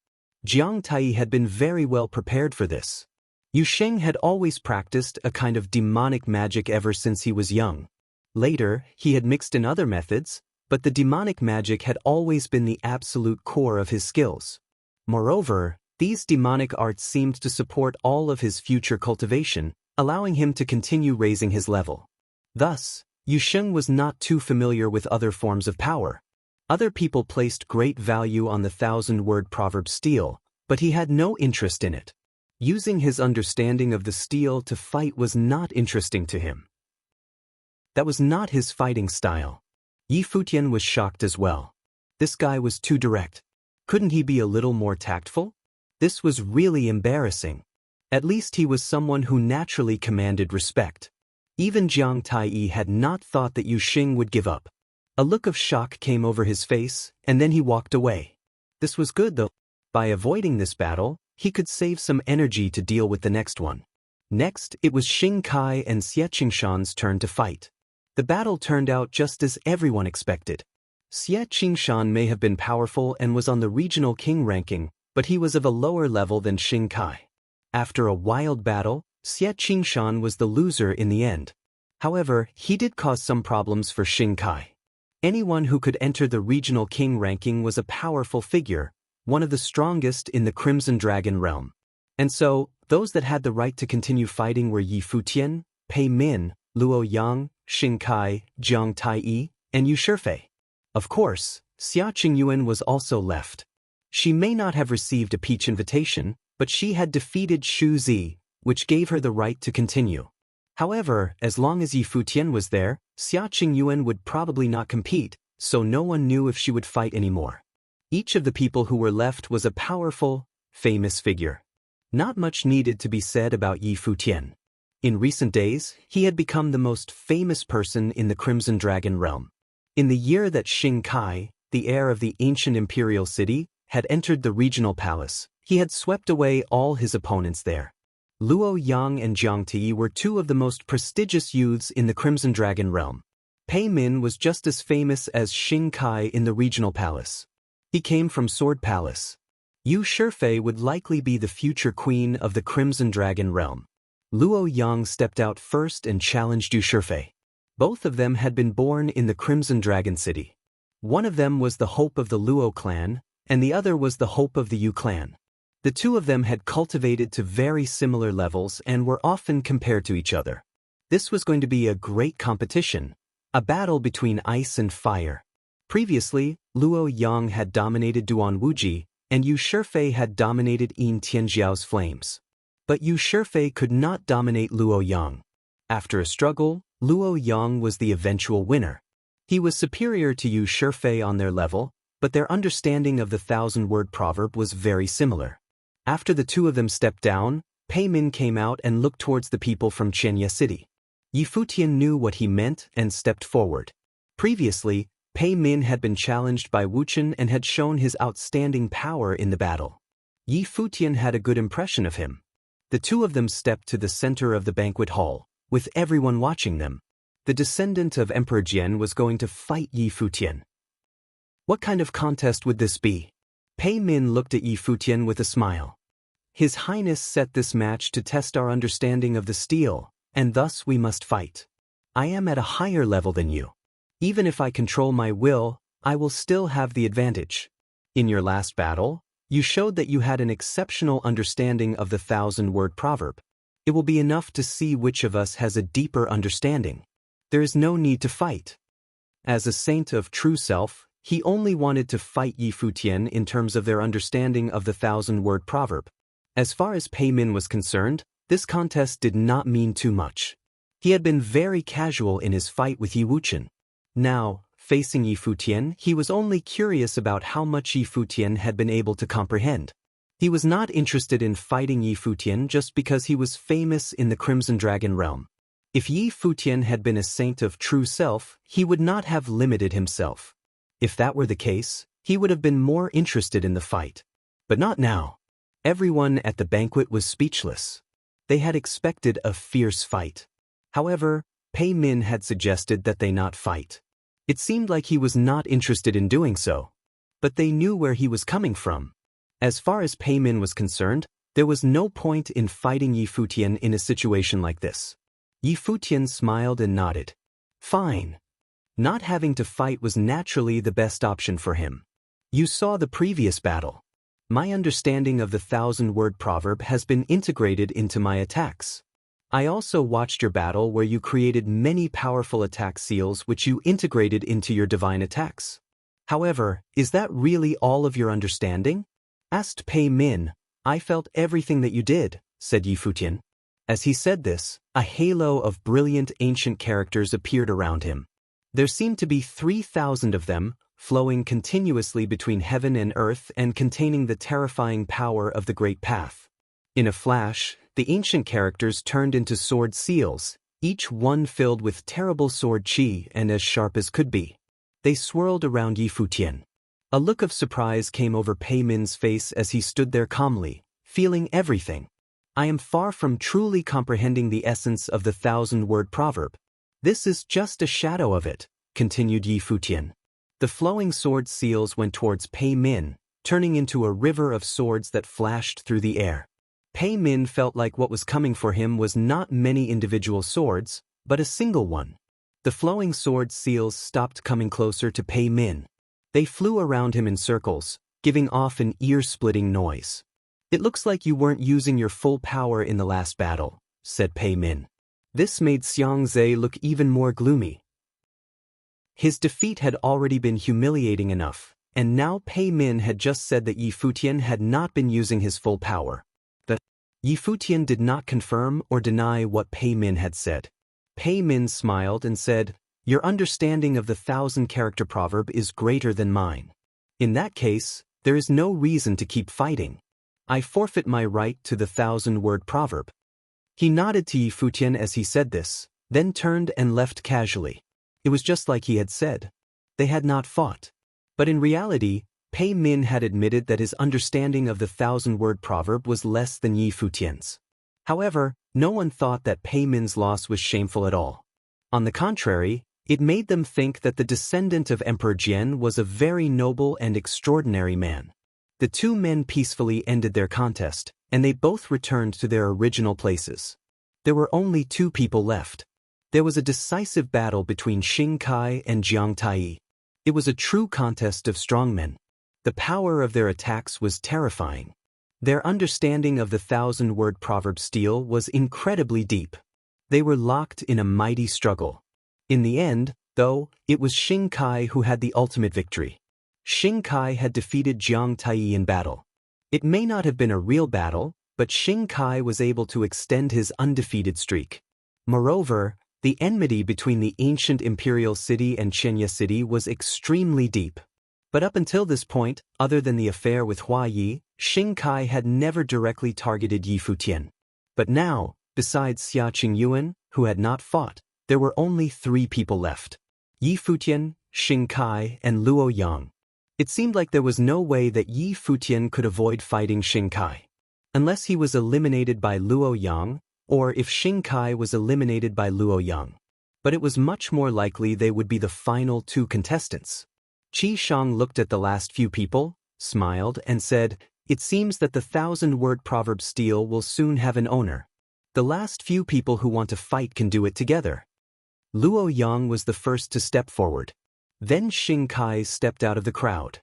Jiang Taiyi had been very well prepared for this. Yu Sheng had always practiced a kind of demonic magic ever since he was young. Later, he had mixed in other methods, but the demonic magic had always been the absolute core of his skills. Moreover, these demonic arts seemed to support all of his future cultivation, allowing him to continue raising his level. Thus, Yu Sheng was not too familiar with other forms of power. Other people placed great value on the 1,000-word proverb steel, but he had no interest in it. Using his understanding of the steel to fight was not interesting to him. That was not his fighting style. Yi Futian was shocked as well. This guy was too direct. Couldn't he be a little more tactful? This was really embarrassing. At least he was someone who naturally commanded respect. Even Jiang Taiyi had not thought that Yu Sheng would give up. A look of shock came over his face, and then he walked away. This was good though. By avoiding this battle, he could save some energy to deal with the next one. Next, it was Xing Kai and Xie Qingshan's turn to fight. The battle turned out just as everyone expected. Xie Qingshan may have been powerful and was on the regional king ranking, but he was of a lower level than Xing Kai. After a wild battle, Xie Qingshan was the loser in the end. However, he did cause some problems for Xing Kai. Anyone who could enter the regional king ranking was a powerful figure, one of the strongest in the Crimson Dragon realm. And so, those that had the right to continue fighting were Yi Futian, Pei Min, Luo Yang, Xing Kai, Jiang Taiyi, and Yu Shifei. Of course, Xia Qingyuan was also left. She may not have received a peach invitation, but she had defeated Xu Zi, which gave her the right to continue. However, as long as Yi Futian was there, Xia Qingyuan would probably not compete, so no one knew if she would fight anymore. Each of the people who were left was a powerful, famous figure. Not much needed to be said about Yi Futian. In recent days, he had become the most famous person in the Crimson Dragon realm. In the year that Xing Kai, the heir of the ancient imperial city, had entered the regional palace, he had swept away all his opponents there. Luo Yang and Jiang Ti were two of the most prestigious youths in the Crimson Dragon realm. Pei Min was just as famous as Xing Kai in the regional palace. He came from Sword Palace. Yu Shifei would likely be the future queen of the Crimson Dragon realm. Luo Yang stepped out first and challenged Yu Shifei. Both of them had been born in the Crimson Dragon City. One of them was the hope of the Luo clan, and the other was the hope of the Yu clan. The two of them had cultivated to very similar levels and were often compared to each other. This was going to be a great competition, a battle between ice and fire. Previously, Luo Yang had dominated Duan Wuji, and Yu Shifei had dominated Yin Tianjiao's flames. But Yu Shifei could not dominate Luo Yang. After a struggle, Luo Yang was the eventual winner. He was superior to Yu Shifei on their level, but their understanding of the 1,000-word proverb was very similar. After the two of them stepped down, Pei Min came out and looked towards the people from Chenya City. Yi Futian knew what he meant and stepped forward. Previously, Pei Min had been challenged by Wu Chen and had shown his outstanding power in the battle. Yi Futian had a good impression of him. The two of them stepped to the center of the banquet hall, with everyone watching them. The descendant of Emperor Jian was going to fight Yi Futian. What kind of contest would this be? Pei Min looked at Yi Futian with a smile. His Highness set this match to test our understanding of the steel, and thus we must fight. I am at a higher level than you. Even if I control my will, I will still have the advantage. In your last battle, you showed that you had an exceptional understanding of the 1,000-word proverb. It will be enough to see which of us has a deeper understanding. There is no need to fight. As a saint of true self, he only wanted to fight Yi Futian in terms of their understanding of the 1,000-word proverb. As far as Pei Min was concerned, this contest did not mean too much. He had been very casual in his fight with Yi Wuchen. Now, facing Yi Futian, he was only curious about how much Yi Futian had been able to comprehend. He was not interested in fighting Yi Futian just because he was famous in the Crimson Dragon realm. If Yi Futian had been a saint of true self, he would not have limited himself. If that were the case, he would have been more interested in the fight. But not now. Everyone at the banquet was speechless. They had expected a fierce fight. However, Pei Min had suggested that they not fight. It seemed like he was not interested in doing so. But they knew where he was coming from. As far as Pei Min was concerned, there was no point in fighting Yi Futian in a situation like this. Yi Futian smiled and nodded. Fine. Not having to fight was naturally the best option for him. You saw the previous battle. My understanding of the 1,000-word proverb has been integrated into my attacks. I also watched your battle where you created many powerful attack seals which you integrated into your divine attacks. However, is that really all of your understanding? Asked Pei Min. I felt everything that you did, said Yi Futian. As he said this, a halo of brilliant ancient characters appeared around him. There seemed to be 3,000 of them, flowing continuously between heaven and earth and containing the terrifying power of the Great Path. In a flash, the ancient characters turned into sword seals, each one filled with terrible sword chi and as sharp as could be. They swirled around Yi Futian. A look of surprise came over Pei Min's face as he stood there calmly, feeling everything. I am far from truly comprehending the essence of the 1,000-word proverb. This is just a shadow of it, continued Yi Futian. The flowing sword seals went towards Pei Min, turning into a river of swords that flashed through the air. Pei Min felt like what was coming for him was not many individual swords, but a single one. The flowing sword seals stopped coming closer to Pei Min. They flew around him in circles, giving off an ear-splitting noise. It looks like you weren't using your full power in the last battle, said Pei Min. This made Xiang Zhe look even more gloomy. His defeat had already been humiliating enough, and now Pei Min had just said that Yi Futian had not been using his full power. But Yi Futian did not confirm or deny what Pei Min had said. Pei Min smiled and said, "Your understanding of the 1,000-character proverb is greater than mine. In that case, there is no reason to keep fighting. I forfeit my right to the 1,000-word proverb." He nodded to Yi Futian as he said this, then turned and left casually. It was just like he had said. They had not fought. But in reality, Pei Min had admitted that his understanding of the 1,000-word proverb was less than Yi Futian's. However, no one thought that Pei Min's loss was shameful at all. On the contrary, it made them think that the descendant of Emperor Jian was a very noble and extraordinary man. The two men peacefully ended their contest, and they both returned to their original places. There were only two people left. There was a decisive battle between Xing Kai and Jiang Tai. It was a true contest of strongmen. The power of their attacks was terrifying. Their understanding of the 1,000-word proverb steel was incredibly deep. They were locked in a mighty struggle. In the end, though, it was Xing Kai who had the ultimate victory. Xing Kai had defeated Jiang Tai in battle. It may not have been a real battle, but Xing Kai was able to extend his undefeated streak. Moreover, the enmity between the ancient imperial city and Chenya city was extremely deep. But up until this point, other than the affair with Hua Yi, Xing Kai had never directly targeted Yi Futian. But now, besides Xia Qingyuan, who had not fought, there were only 3 people left: Yi Futian, Xing Kai, and Luo Yang. It seemed like there was no way that Yi Futian could avoid fighting Xing Kai. Unless he was eliminated by Luo Yang, or if Xing Kai was eliminated by Luo Yang. But it was much more likely they would be the final 2 contestants. Qi Shang looked at the last few people, smiled, and said, "It seems that the 1,000-word proverb steel will soon have an owner. The last few people who want to fight can do it together." Luo Yang was the first to step forward. Then Xing Kai stepped out of the crowd.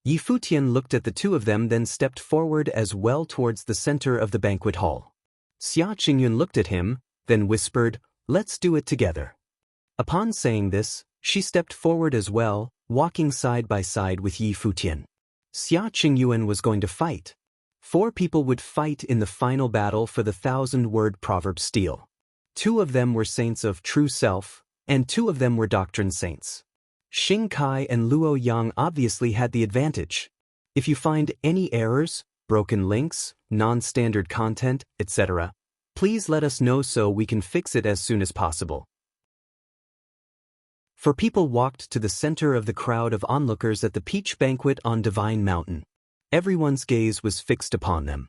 Yi Futian looked at the two of them, then stepped forward as well towards the center of the banquet hall. Xia Qingyun looked at him, then whispered, "Let's do it together." Upon saying this, she stepped forward as well, walking side by side with Yi Futian. Xia Qingyuan was going to fight. 4 people would fight in the final battle for the 1,000-word proverb steel. 2 of them were saints of true self, and 2 of them were doctrine saints. Xing Kai and Luo Yang obviously had the advantage. If you find any errors, broken links, non-standard content, etc., please let us know so we can fix it as soon as possible. 4 people walked to the center of the crowd of onlookers at the peach banquet on Divine Mountain. Everyone's gaze was fixed upon them.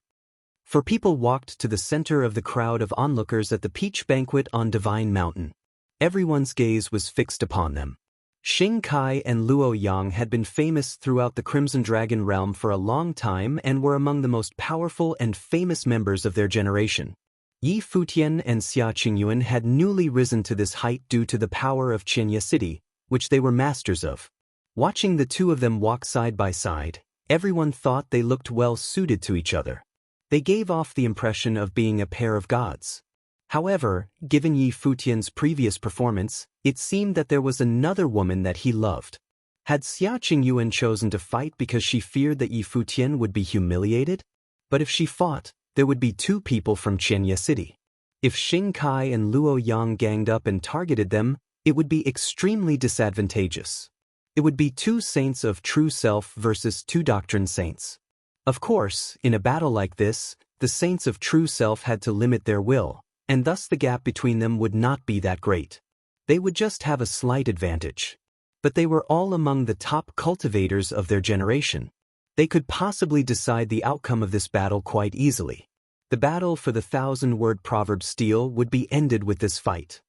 4 people walked to the center of the crowd of onlookers at the peach banquet on Divine Mountain. Everyone's gaze was fixed upon them. Xing Kai and Luo Yang had been famous throughout the Crimson Dragon realm for a long time and were among the most powerful and famous members of their generation. Yi Futian and Xia Qingyuan had newly risen to this height due to the power of Chenya City, which they were masters of. Watching the two of them walk side by side, everyone thought they looked well suited to each other. They gave off the impression of being a pair of gods. However, given Yi Futian's previous performance, it seemed that there was another woman that he loved. Had Xia Qingyuan chosen to fight because she feared that Yi Futian would be humiliated? But if she fought, there would be 2 people from Chenya City. If Xing Kai and Luo Yang ganged up and targeted them, it would be extremely disadvantageous. It would be 2 saints of true self versus 2 doctrine saints. Of course, in a battle like this, the saints of true self had to limit their will, and thus the gap between them would not be that great. They would just have a slight advantage. But they were all among the top cultivators of their generation. They could possibly decide the outcome of this battle quite easily. The battle for the 1,000-word proverb steel would be ended with this fight.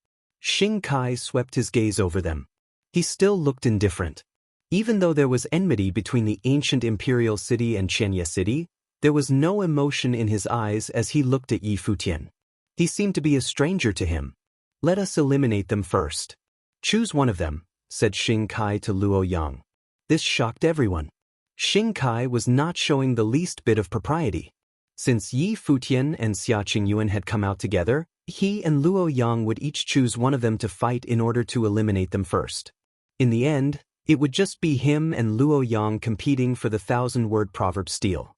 Xing Kai swept his gaze over them. He still looked indifferent. Even though there was enmity between the ancient imperial city and Chenya City, there was no emotion in his eyes as he looked at Yi Futian. He seemed to be a stranger to him. "Let us eliminate them first." "Choose one of them," said Xing Kai to Luo Yang. This shocked everyone. Xing Kai was not showing the least bit of propriety. Since Yi Futian and Xia Qingyuan had come out together, he and Luo Yang would each choose one of them to fight in order to eliminate them first. In the end, it would just be him and Luo Yang competing for the 1,000-word proverb steal.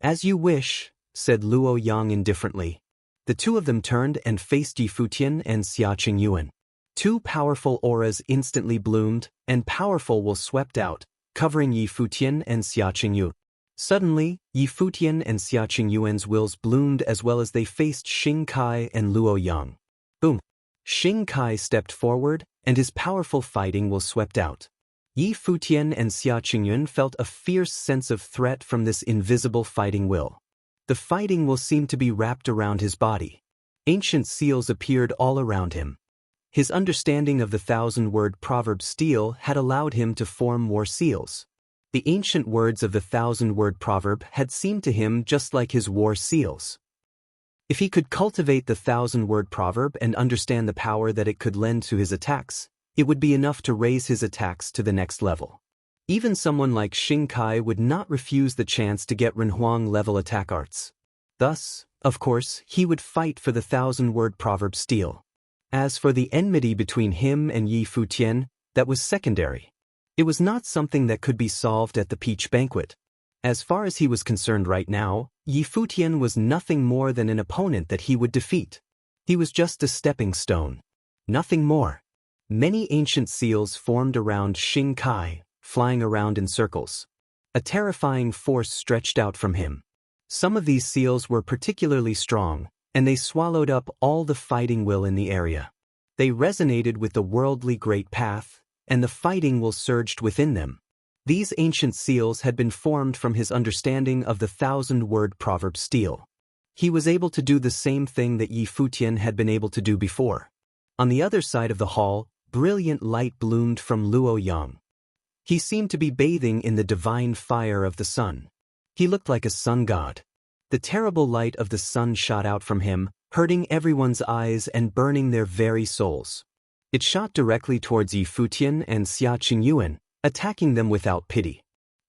"As you wish," said Luo Yang indifferently. The two of them turned and faced Yi Futian and Xia Qingyuan. Two powerful auras instantly bloomed, and powerful will swept out, covering Yi Futian and Xia Qingyuan. Suddenly, Yi Futian and Xia Qingyuan's wills bloomed as well as they faced Xing Kai and Luo Yang. Boom! Xing Kai stepped forward, and his powerful fighting will swept out. Yi Futian and Xia Qingyuan felt a fierce sense of threat from this invisible fighting will. The fighting will seemed to be wrapped around his body. Ancient seals appeared all around him. His understanding of the 1,000-word proverb steal had allowed him to form more seals. The ancient words of the 1,000-word proverb had seemed to him just like his war seals. If he could cultivate the 1,000-word proverb and understand the power that it could lend to his attacks, it would be enough to raise his attacks to the next level. Even someone like Xing Kai would not refuse the chance to get Renhuang-level attack arts. Thus, of course, he would fight for the 1,000-word proverb steal. As for the enmity between him and Yi Futian, that was secondary. It was not something that could be solved at the Peach Banquet. As far as he was concerned right now, Yi Futian was nothing more than an opponent that he would defeat. He was just a stepping stone. Nothing more. Many ancient seals formed around Xing Kai, flying around in circles. A terrifying force stretched out from him. Some of these seals were particularly strong, and they swallowed up all the fighting will in the area. They resonated with the worldly great path, and the fighting will surged within them. These ancient seals had been formed from his understanding of the 1,000-word proverb steal. He was able to do the same thing that Yi Futian had been able to do before. On the other side of the hall, brilliant light bloomed from Luo Yang. He seemed to be bathing in the divine fire of the sun. He looked like a sun god. The terrible light of the sun shot out from him, hurting everyone's eyes and burning their very souls. It shot directly towards Yi Futian and Xia Qingyuan, attacking them without pity.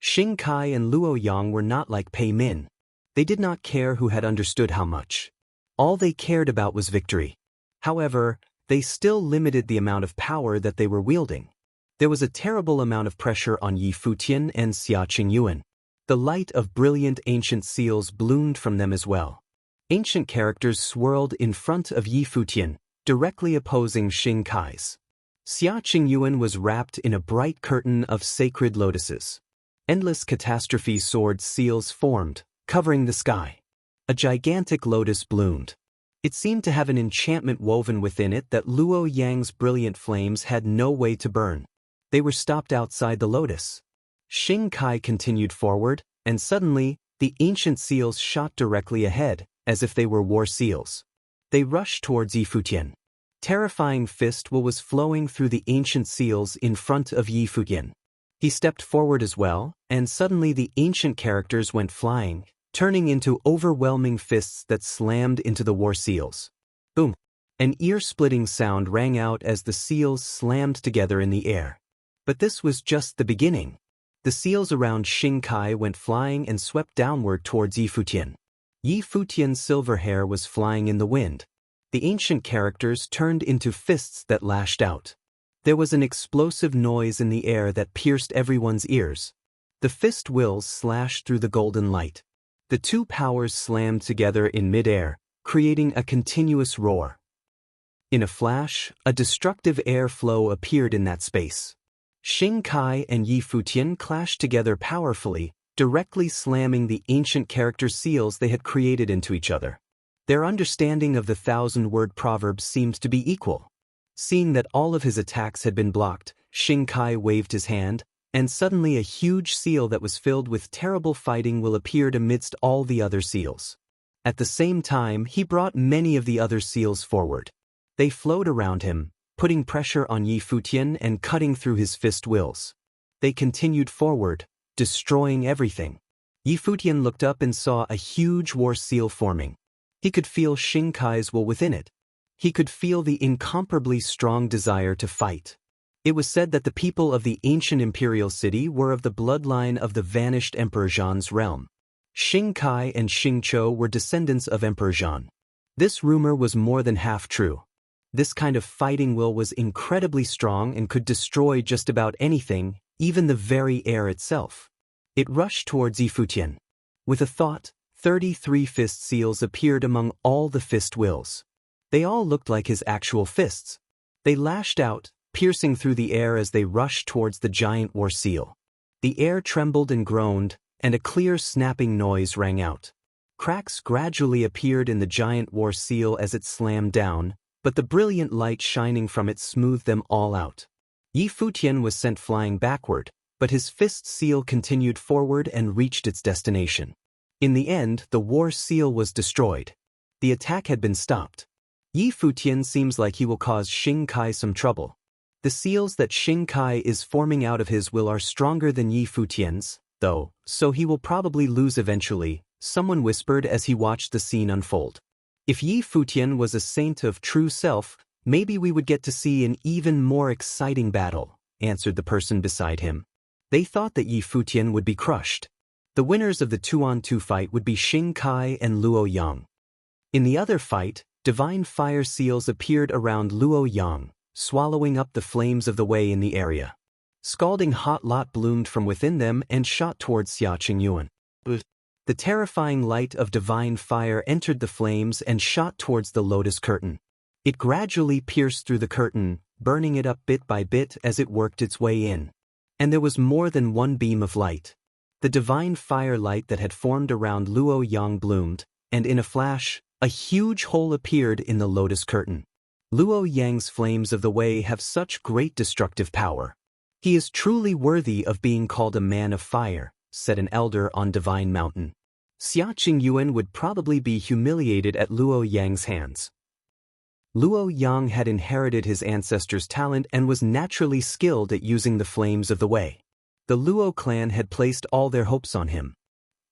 Xing Kai and Luo Yang were not like Pei Min. They did not care who had understood how much. All they cared about was victory. However, they still limited the amount of power that they were wielding. There was a terrible amount of pressure on Yi Futian and Xia Qingyuan. The light of brilliant ancient seals bloomed from them as well. Ancient characters swirled in front of Yi Futian, directly opposing Xing Kai's. Xia Qingyuan was wrapped in a bright curtain of sacred lotuses. Endless catastrophe sword seals formed, covering the sky. A gigantic lotus bloomed. It seemed to have an enchantment woven within it that Luo Yang's brilliant flames had no way to burn. They were stopped outside the lotus. Xing Kai continued forward, and suddenly, the ancient seals shot directly ahead, as if they were war seals. They rushed towards Yi Futian. Terrifying fist will was flowing through the ancient seals in front of Yi Futian. He stepped forward as well, and suddenly the ancient characters went flying, turning into overwhelming fists that slammed into the war seals. Boom! An ear-splitting sound rang out as the seals slammed together in the air. But this was just the beginning. The seals around Xing Kai went flying and swept downward towards Yi Futian. Yi Futian's silver hair was flying in the wind. The ancient characters turned into fists that lashed out. There was an explosive noise in the air that pierced everyone's ears. The fist wills slashed through the golden light. The two powers slammed together in mid-air, creating a continuous roar. In a flash, a destructive air flow appeared in that space. Xing Kai and Yi Futian clashed together powerfully, directly slamming the ancient character seals they had created into each other. Their understanding of the 1,000-word proverb seemed to be equal. Seeing that all of his attacks had been blocked, Xing Kai waved his hand, and suddenly a huge seal that was filled with terrible fighting will appeared amidst all the other seals. At the same time, he brought many of the other seals forward. They flowed around him, putting pressure on Yi Futian and cutting through his fist wills. They continued forward, destroying everything. Yi Futian looked up and saw a huge war seal forming. He could feel Xing Kai's will within it. He could feel the incomparably strong desire to fight. It was said that the people of the ancient imperial city were of the bloodline of the vanished Emperor Zhan's realm. Xing Kai and Xing Chou were descendants of Emperor Zhan. This rumor was more than half true. This kind of fighting will was incredibly strong and could destroy just about anything, even the very air itself. It rushed towards Futian. With a thought, 33 fist seals appeared among all the fist wills. They all looked like his actual fists. They lashed out, piercing through the air as they rushed towards the giant war seal. The air trembled and groaned, and a clear snapping noise rang out. Cracks gradually appeared in the giant war seal as it slammed down, but the brilliant light shining from it smoothed them all out. Futian was sent flying backward, but his fist seal continued forward and reached its destination. In the end, the war seal was destroyed. The attack had been stopped. Futian seems like he will cause Xing Kai some trouble. The seals that Xing Kai is forming out of his will are stronger than Futian's, though, so he will probably lose eventually, someone whispered as he watched the scene unfold. If Futian was a saint of true self, maybe we would get to see an even more exciting battle, answered the person beside him. They thought that Futian would be crushed. The winners of the 2-on-2 fight would be Xing Kai and Luo Yang. In the other fight, divine fire seals appeared around Luo Yang, swallowing up the flames of the way in the area. Scalding hot lot bloomed from within them and shot towards Xia Qingyuan. The terrifying light of divine fire entered the flames and shot towards the lotus curtain. It gradually pierced through the curtain, burning it up bit by bit as it worked its way in. And there was more than one beam of light. The divine fire light that had formed around Luo Yang bloomed, and in a flash, a huge hole appeared in the lotus curtain. Luo Yang's flames of the way have such great destructive power. He is truly worthy of being called a man of fire, said an elder on Divine Mountain. Xia Qingyuan would probably be humiliated at Luo Yang's hands. Luo Yang had inherited his ancestors' talent and was naturally skilled at using the flames of the way. The Luo clan had placed all their hopes on him.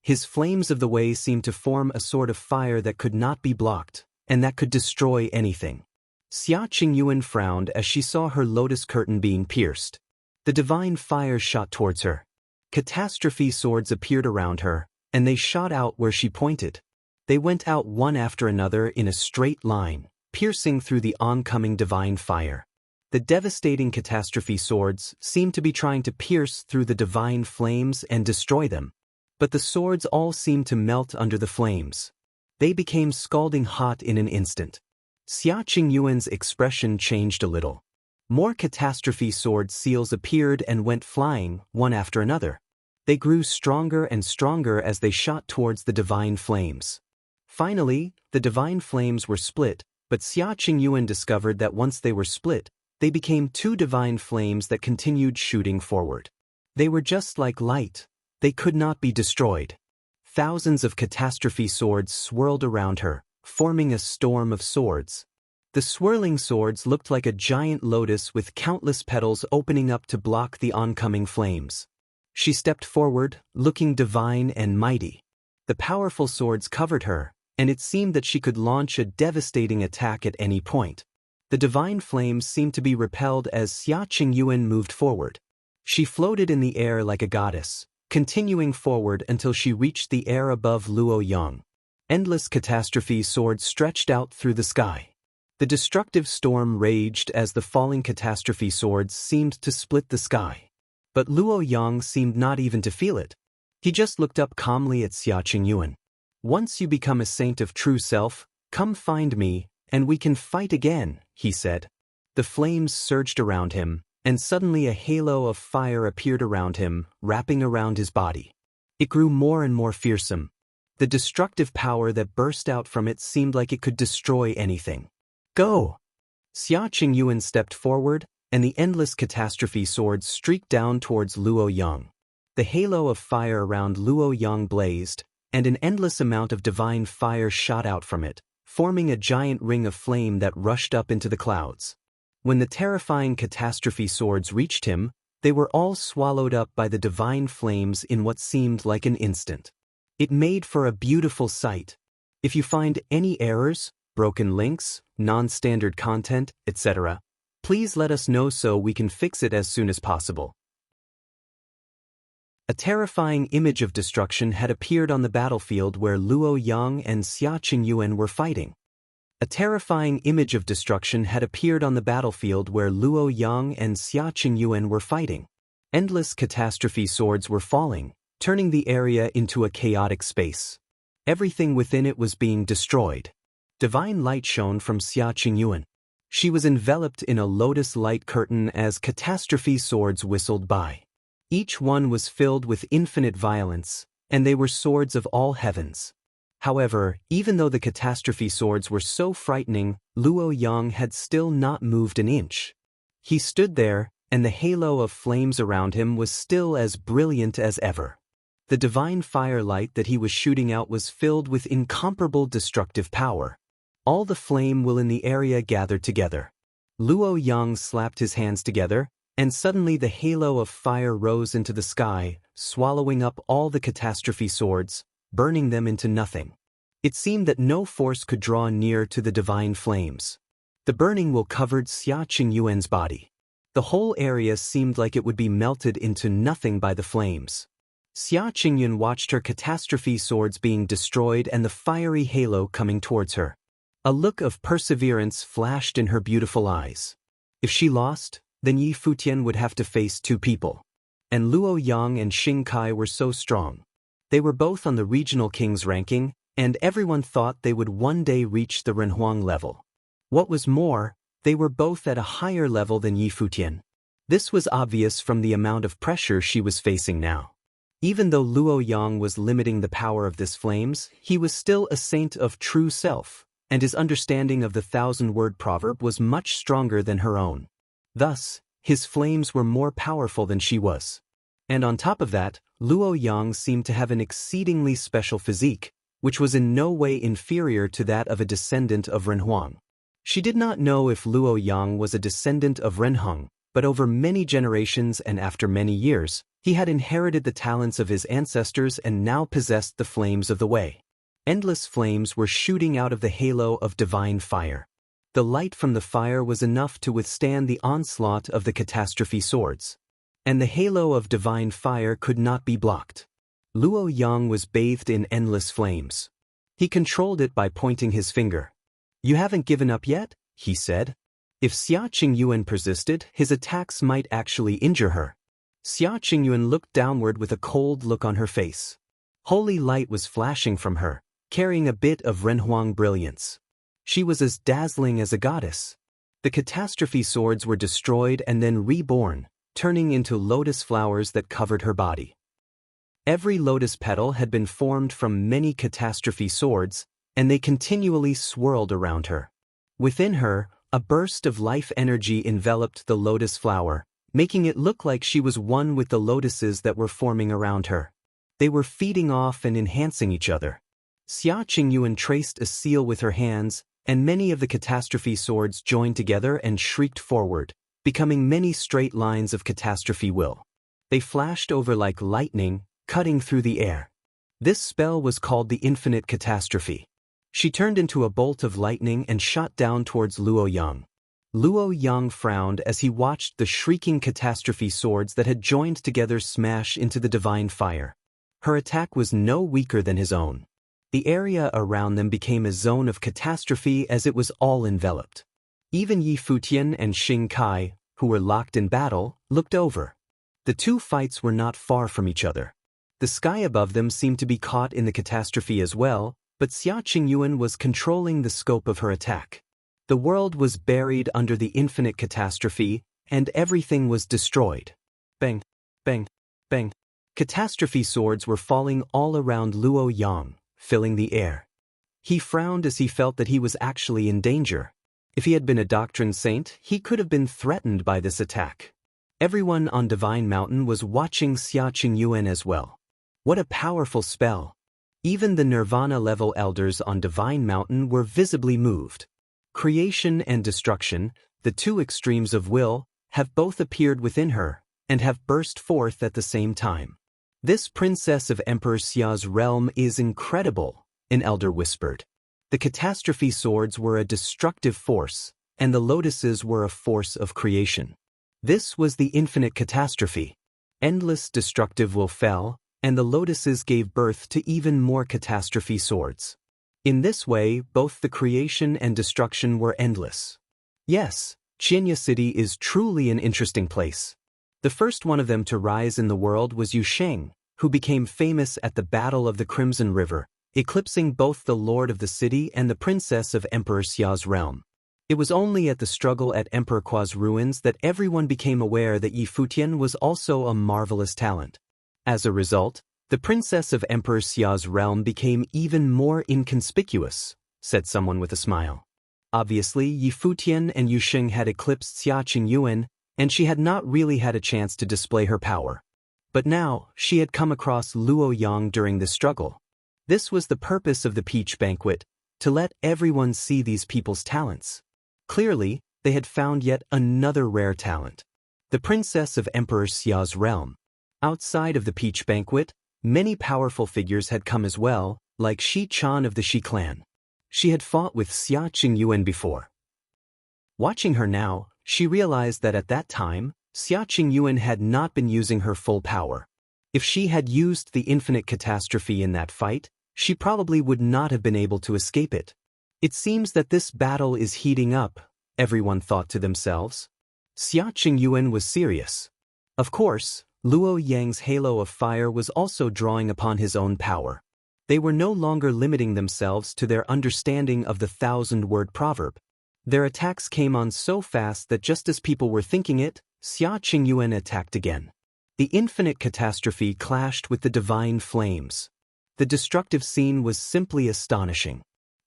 His flames of the way seemed to form a sort of fire that could not be blocked, and that could destroy anything. Xia Qingyuan frowned as she saw her lotus curtain being pierced. The divine fire shot towards her. Catastrophe swords appeared around her, and they shot out where she pointed. They went out one after another in a straight line, piercing through the oncoming divine fire. The devastating catastrophe swords seemed to be trying to pierce through the divine flames and destroy them. But the swords all seemed to melt under the flames. They became scalding hot in an instant. Xia Qingyuan's expression changed a little. More catastrophe sword seals appeared and went flying, one after another. They grew stronger and stronger as they shot towards the divine flames. Finally, the divine flames were split, but Xia Qingyuan discovered that once they were split, they became two divine flames that continued shooting forward. They were just like light. They could not be destroyed. Thousands of catastrophe swords swirled around her, forming a storm of swords. The swirling swords looked like a giant lotus with countless petals opening up to block the oncoming flames. She stepped forward, looking divine and mighty. The powerful swords covered her, and it seemed that she could launch a devastating attack at any point. The divine flames seemed to be repelled as Xia Qingyuan moved forward. She floated in the air like a goddess, continuing forward until she reached the air above Luo Yang. Endless catastrophe swords stretched out through the sky. The destructive storm raged as the falling catastrophe swords seemed to split the sky. But Luo Yang seemed not even to feel it. He just looked up calmly at Xia Qingyuan. "Once you become a saint of true self, come find me, and we can fight again," he said. The flames surged around him, and suddenly a halo of fire appeared around him, wrapping around his body. It grew more and more fearsome. The destructive power that burst out from it seemed like it could destroy anything. "Go!" Xia Qingyuan stepped forward, and the endless catastrophe swords streaked down towards Luo Yang. The halo of fire around Luo Yang blazed, and an endless amount of divine fire shot out from it, forming a giant ring of flame that rushed up into the clouds. When the terrifying catastrophe swords reached him, they were all swallowed up by the divine flames in what seemed like an instant. It made for a beautiful sight. If you find any errors, broken links, non-standard content, etc., please let us know so we can fix it as soon as possible. A terrifying image of destruction had appeared on the battlefield where Luo Yang and Xia Qingyuan were fighting. A terrifying image of destruction had appeared on the battlefield where Luo Yang and Xia Qingyuan were fighting. Endless catastrophe swords were falling, turning the area into a chaotic space. Everything within it was being destroyed. Divine light shone from Xia Qingyuan. She was enveloped in a lotus light curtain as catastrophe swords whistled by. Each one was filled with infinite violence, and they were swords of all heavens. However, even though the catastrophe swords were so frightening, Luo Yang had still not moved an inch. He stood there, and the halo of flames around him was still as brilliant as ever. The divine firelight that he was shooting out was filled with incomparable destructive power. All the flame will in the area gathered together. Luo Yang slapped his hands together, and suddenly the halo of fire rose into the sky, swallowing up all the catastrophe swords, burning them into nothing. It seemed that no force could draw near to the divine flames. The burning will covered Xia Qingyuan's body. The whole area seemed like it would be melted into nothing by the flames. Xia Qingyuan watched her catastrophe swords being destroyed and the fiery halo coming towards her. A look of perseverance flashed in her beautiful eyes. If she lost, then Yi Futian would have to face two people. And Luo Yang and Xing Kai were so strong. They were both on the regional king's ranking, and everyone thought they would one day reach the Renhuang level. What was more, they were both at a higher level than Yi Futian. This was obvious from the amount of pressure she was facing now. Even though Luo Yang was limiting the power of this flames, he was still a saint of true self, and his understanding of the 1,000-word proverb was much stronger than her own. Thus, his flames were more powerful than she was. And on top of that, Luo Yang seemed to have an exceedingly special physique, which was in no way inferior to that of a descendant of Renhuang. She did not know if Luo Yang was a descendant of Renheng, but over many generations and after many years, he had inherited the talents of his ancestors and now possessed the flames of the way. Endless flames were shooting out of the halo of divine fire. The light from the fire was enough to withstand the onslaught of the catastrophe swords. And the halo of divine fire could not be blocked. Luo Yang was bathed in endless flames. He controlled it by pointing his finger. "You haven't given up yet?" he said. If Xia Qingyuan persisted, his attacks might actually injure her. Xia Qingyuan looked downward with a cold look on her face. Holy light was flashing from her, carrying a bit of Renhuang brilliance. She was as dazzling as a goddess. The catastrophe swords were destroyed and then reborn, turning into lotus flowers that covered her body. Every lotus petal had been formed from many catastrophe swords, and they continually swirled around her. Within her, a burst of life energy enveloped the lotus flower, making it look like she was one with the lotuses that were forming around her. They were feeding off and enhancing each other. Xia Qingyuan traced a seal with her hands, and many of the catastrophe swords joined together and shrieked forward, becoming many straight lines of catastrophe will. They flashed over like lightning, cutting through the air. This spell was called the infinite catastrophe. She turned into a bolt of lightning and shot down towards Luo Yang. Luo Yang frowned as he watched the shrieking catastrophe swords that had joined together smash into the divine fire. Her attack was no weaker than his own. The area around them became a zone of catastrophe as it was all enveloped. Even Yi Futian and Xing Kai, who were locked in battle, looked over. The two fights were not far from each other. The sky above them seemed to be caught in the catastrophe as well, but Xia Qingyuan was controlling the scope of her attack. The world was buried under the infinite catastrophe, and everything was destroyed. Bang, bang, bang. Catastrophe swords were falling all around Luo Yang, filling the air. He frowned as he felt that he was actually in danger. If he had been a doctrine saint, he could have been threatened by this attack. Everyone on Divine Mountain was watching Xia Qingyuan as well. What a powerful spell! Even the Nirvana-level elders on Divine Mountain were visibly moved. Creation and destruction, the two extremes of will, have both appeared within her, and have burst forth at the same time. "This princess of Emperor Xia's realm is incredible," an elder whispered. The catastrophe swords were a destructive force, and the lotuses were a force of creation. This was the infinite catastrophe. Endless destructive will fell, and the lotuses gave birth to even more catastrophe swords. In this way, both the creation and destruction were endless. Yes, Qianya City is truly an interesting place. The first one of them to rise in the world was Yu Sheng, who became famous at the Battle of the Crimson River, eclipsing both the lord of the city and the princess of Emperor Xia's realm. It was only at the struggle at Emperor Kua's ruins that everyone became aware that Yi Futian was also a marvelous talent. As a result, the princess of Emperor Xia's realm became even more inconspicuous, said someone with a smile. Obviously, Yi Futian and Yu Sheng had eclipsed Xia Qingyuan, and she had not really had a chance to display her power. But now, she had come across Luo Yang during this struggle. This was the purpose of the Peach Banquet, to let everyone see these people's talents. Clearly, they had found yet another rare talent. The princess of Emperor Xia's realm. Outside of the Peach Banquet, many powerful figures had come as well, like Shi Chan of the Shi clan. She had fought with Xia Qingyuan before. Watching her now, she realized that at that time, Xia Qingyuan had not been using her full power. If she had used the infinite catastrophe in that fight, she probably would not have been able to escape it. It seems that this battle is heating up, everyone thought to themselves. Xia Qingyuan was serious. Of course, Luo Yang's halo of fire was also drawing upon his own power. They were no longer limiting themselves to their understanding of the 1,000-word proverb. Their attacks came on so fast that just as people were thinking it, Xia Qingyuan attacked again. The infinite catastrophe clashed with the divine flames. The destructive scene was simply astonishing.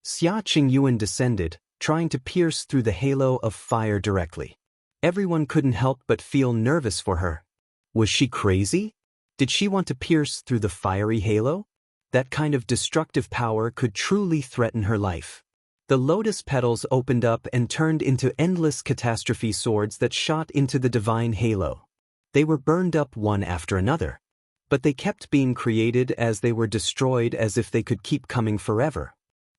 Xia Qingyuan descended, trying to pierce through the halo of fire directly. Everyone couldn't help but feel nervous for her. Was she crazy? Did she want to pierce through the fiery halo? That kind of destructive power could truly threaten her life. The lotus petals opened up and turned into endless catastrophe swords that shot into the divine halo. They were burned up one after another. But they kept being created as they were destroyed, as if they could keep coming forever.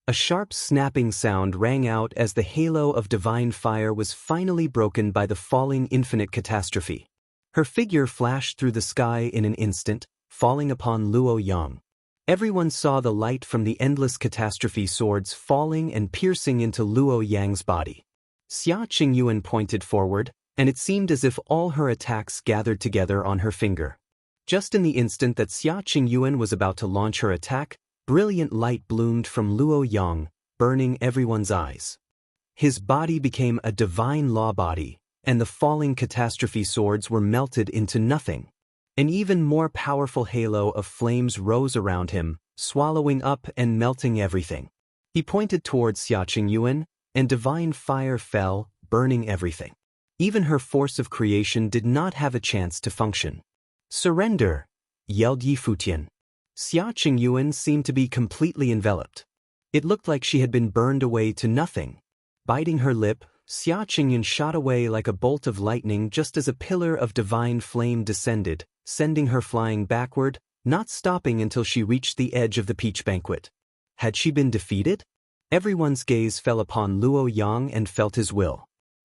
A sharp snapping sound rang out as the halo of divine fire was finally broken by the falling infinite catastrophe. Her figure flashed through the sky in an instant, falling upon Luo Yang. Everyone saw the light from the endless catastrophe swords falling and piercing into Luo Yang's body. Xia Qingyuan pointed forward, and it seemed as if all her attacks gathered together on her finger. Just in the instant that Xia Qingyuan was about to launch her attack, brilliant light bloomed from Luo Yang, burning everyone's eyes. His body became a divine law body, and the falling catastrophe swords were melted into nothing. An even more powerful halo of flames rose around him, swallowing up and melting everything. He pointed towards Xia Qingyuan, and divine fire fell, burning everything. Even her force of creation did not have a chance to function. "Surrender!" yelled Yi Futian. Xia Qingyuan seemed to be completely enveloped. It looked like she had been burned away to nothing. Biting her lip, Xia Qingyuan shot away like a bolt of lightning just as a pillar of divine flame descended, sending her flying backward, not stopping until she reached the edge of the Peach Banquet. Had she been defeated? Everyone's gaze fell upon Luo Yang and felt his will.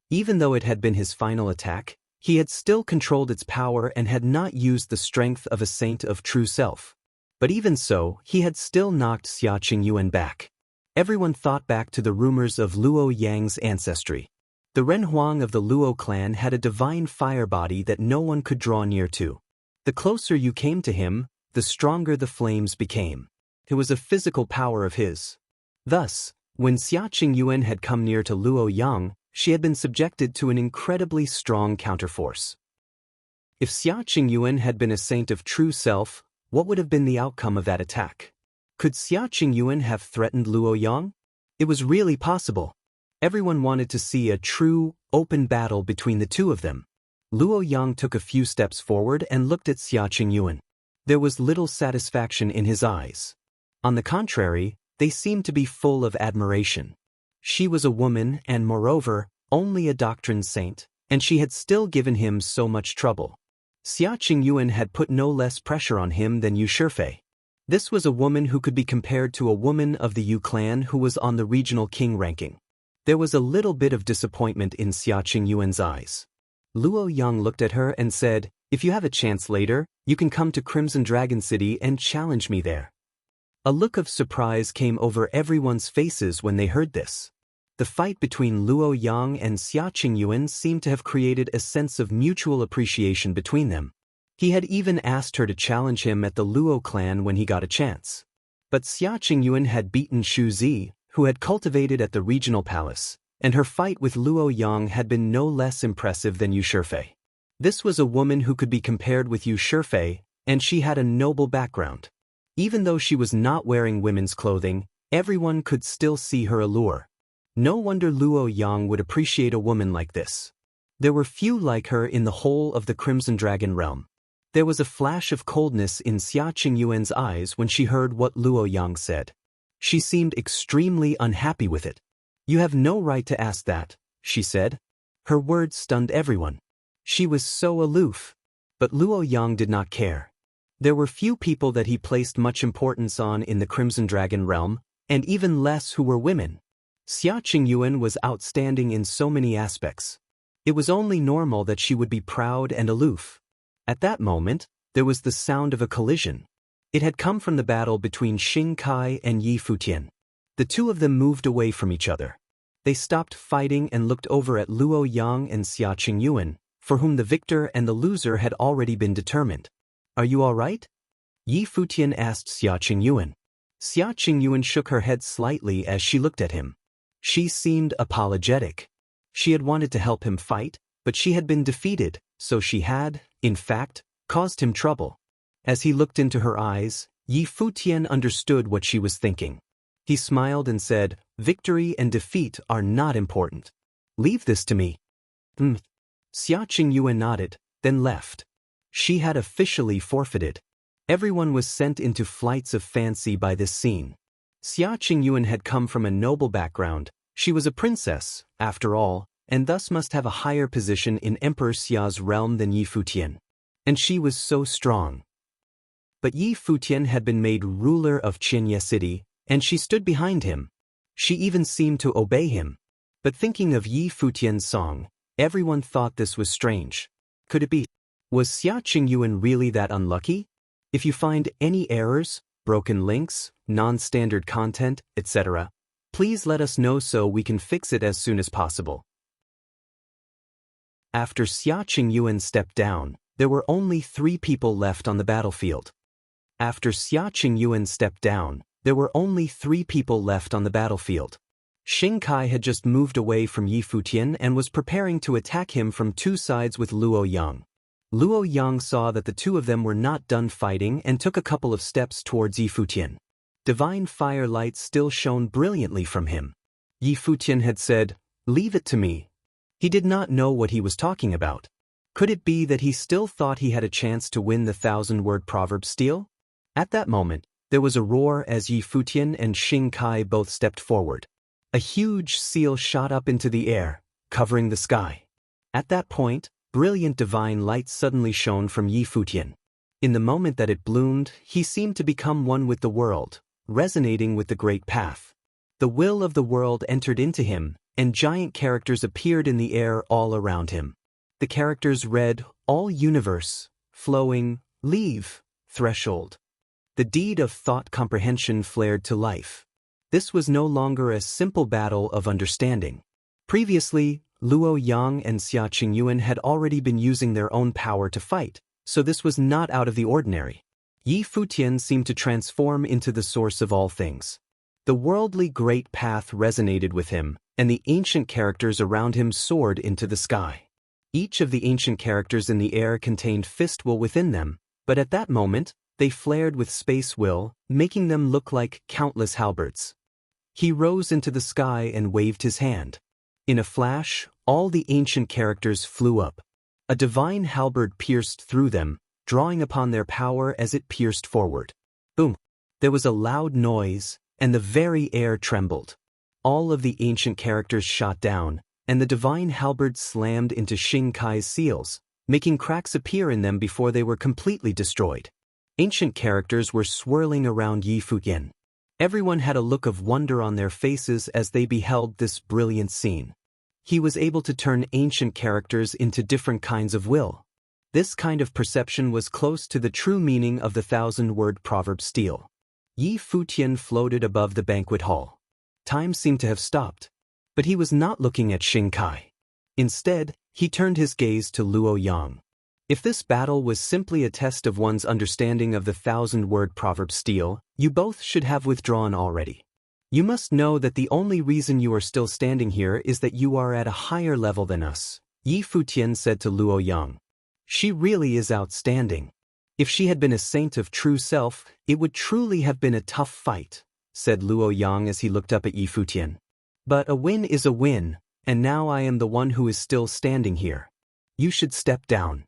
Even though it had been his final attack, he had still controlled its power and had not used the strength of a saint of true self. But even so, he had still knocked Xia Qingyuan back. Everyone thought back to the rumors of Luo Yang's ancestry. The Renhuang of the Luo clan had a divine fire body that no one could draw near to. The closer you came to him, the stronger the flames became. It was a physical power of his. Thus, when Xia Qingyuan had come near to Luo Yang, she had been subjected to an incredibly strong counterforce. If Xia Qingyuan had been a saint of true self, what would have been the outcome of that attack? Could Xia Qingyuan have threatened Luo Yang? It was really possible. Everyone wanted to see a true, open battle between the two of them. Luo Yang took a few steps forward and looked at Xia Qingyuan. There was little satisfaction in his eyes. On the contrary, they seemed to be full of admiration. She was a woman and, moreover, only a doctrine saint, and she had still given him so much trouble. Xia Qingyuan had put no less pressure on him than Yu Shifei. This was a woman who could be compared to a woman of the Yu clan who was on the regional king ranking. There was a little bit of disappointment in Xia Qingyuan's eyes. Luo Yang looked at her and said, "If you have a chance later, you can come to Crimson Dragon City and challenge me there." A look of surprise came over everyone's faces when they heard this. The fight between Luo Yang and Xia Qingyuan seemed to have created a sense of mutual appreciation between them. He had even asked her to challenge him at the Luo clan when he got a chance. But Xia Qingyuan had beaten Xu Zi, who had cultivated at the regional palace, and her fight with Luo Yang had been no less impressive than Yu Shifei. This was a woman who could be compared with Yu Shifei, and she had a noble background. Even though she was not wearing women's clothing, everyone could still see her allure. No wonder Luo Yang would appreciate a woman like this. There were few like her in the whole of the Crimson Dragon realm. There was a flash of coldness in Xia Qingyuan's eyes when she heard what Luo Yang said. She seemed extremely unhappy with it. "You have no right to ask that," she said. Her words stunned everyone. She was so aloof. But Luo Yang did not care. There were few people that he placed much importance on in the Crimson Dragon realm, and even less who were women. Xia Qingyuan was outstanding in so many aspects. It was only normal that she would be proud and aloof. At that moment, there was the sound of a collision. It had come from the battle between Xing Kai and Yi Futian. The two of them moved away from each other. They stopped fighting and looked over at Luo Yang and Xia Qingyuan, for whom the victor and the loser had already been determined. "Are you all right?" Yi Futian asked Xia Qingyuan. Xia Qingyuan shook her head slightly as she looked at him. She seemed apologetic. She had wanted to help him fight, but she had been defeated, so she had, in fact, caused him trouble. As he looked into her eyes, Yi Futian understood what she was thinking. He smiled and said, "Victory and defeat are not important. Leave this to me." Xia Qingyuan nodded, then left. She had officially forfeited. Everyone was sent into flights of fancy by this scene. Xia Qingyuan had come from a noble background. She was a princess, after all, and thus must have a higher position in Emperor Xia's realm than Yi Futian. And she was so strong. But Yi Futian had been made ruler of Qianye City, and she stood behind him. She even seemed to obey him. But thinking of Yi Futian's song, everyone thought this was strange. Could it be? Was Xia Qingyuan really that unlucky? If you find any errors, broken links, non-standard content, etc., please let us know so we can fix it as soon as possible. After Xia Qingyuan stepped down, there were only 3 people left on the battlefield. After Xia Qingyuan stepped down, there were only 3 people left on the battlefield. Xing Kai had just moved away from Yi Futian and was preparing to attack him from 2 sides with Luo Yang. Luo Yang saw that the 2 of them were not done fighting and took a couple of steps towards Yi Futian. Divine fire light still shone brilliantly from him. Yi Futian had said, "Leave it to me." He did not know what he was talking about. Could it be that he still thought he had a chance to win the 1,000-word proverb steal? At that moment, there was a roar as Yi Futian and Xing Kai both stepped forward. A huge seal shot up into the air, covering the sky. At that point, brilliant divine light suddenly shone from Yi Futian. In the moment that it bloomed, he seemed to become one with the world, resonating with the great path. The will of the world entered into him, and giant characters appeared in the air all around him. The characters read, "All universe, flowing, leave, threshold." The deed of thought comprehension flared to life. This was no longer a simple battle of understanding. Previously, Luo Yang and Xia Qingyuan had already been using their own power to fight, so this was not out of the ordinary. Yi Futian seemed to transform into the source of all things. The worldly great path resonated with him, and the ancient characters around him soared into the sky. Each of the ancient characters in the air contained fist will within them, but at that moment, they flared with space will, making them look like countless halberds. He rose into the sky and waved his hand. In a flash, all the ancient characters flew up. A divine halberd pierced through them, drawing upon their power as it pierced forward. Boom! There was a loud noise, and the very air trembled. All of the ancient characters shot down, and the divine halberd slammed into Xing Kai's seals, making cracks appear in them before they were completely destroyed. Ancient characters were swirling around Yi Futian. Everyone had a look of wonder on their faces as they beheld this brilliant scene. He was able to turn ancient characters into different kinds of will. This kind of perception was close to the true meaning of the 1,000-word proverb steal. Yi Futian floated above the banquet hall. Time seemed to have stopped. But he was not looking at Xing Kai. Instead, he turned his gaze to Luo Yang. If this battle was simply a test of one's understanding of the 1,000-word proverb stele, you both should have withdrawn already. You must know that the only reason you are still standing here is that you are at a higher level than us, Yi Futian said to Luo Yang. She really is outstanding. If she had been a saint of true self, it would truly have been a tough fight, said Luo Yang as he looked up at Yi Futian. But a win is a win, and now I am the one who is still standing here. You should step down.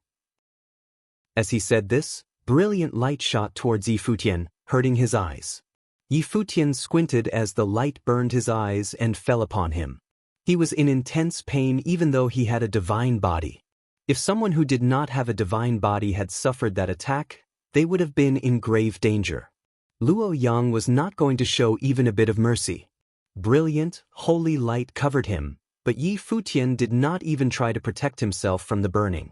As he said this, brilliant light shot towards Yi Futian, hurting his eyes. Yi Futian squinted as the light burned his eyes and fell upon him. He was in intense pain even though he had a divine body. If someone who did not have a divine body had suffered that attack, they would have been in grave danger. Luo Yang was not going to show even a bit of mercy. Brilliant, holy light covered him, but Yi Futian did not even try to protect himself from the burning.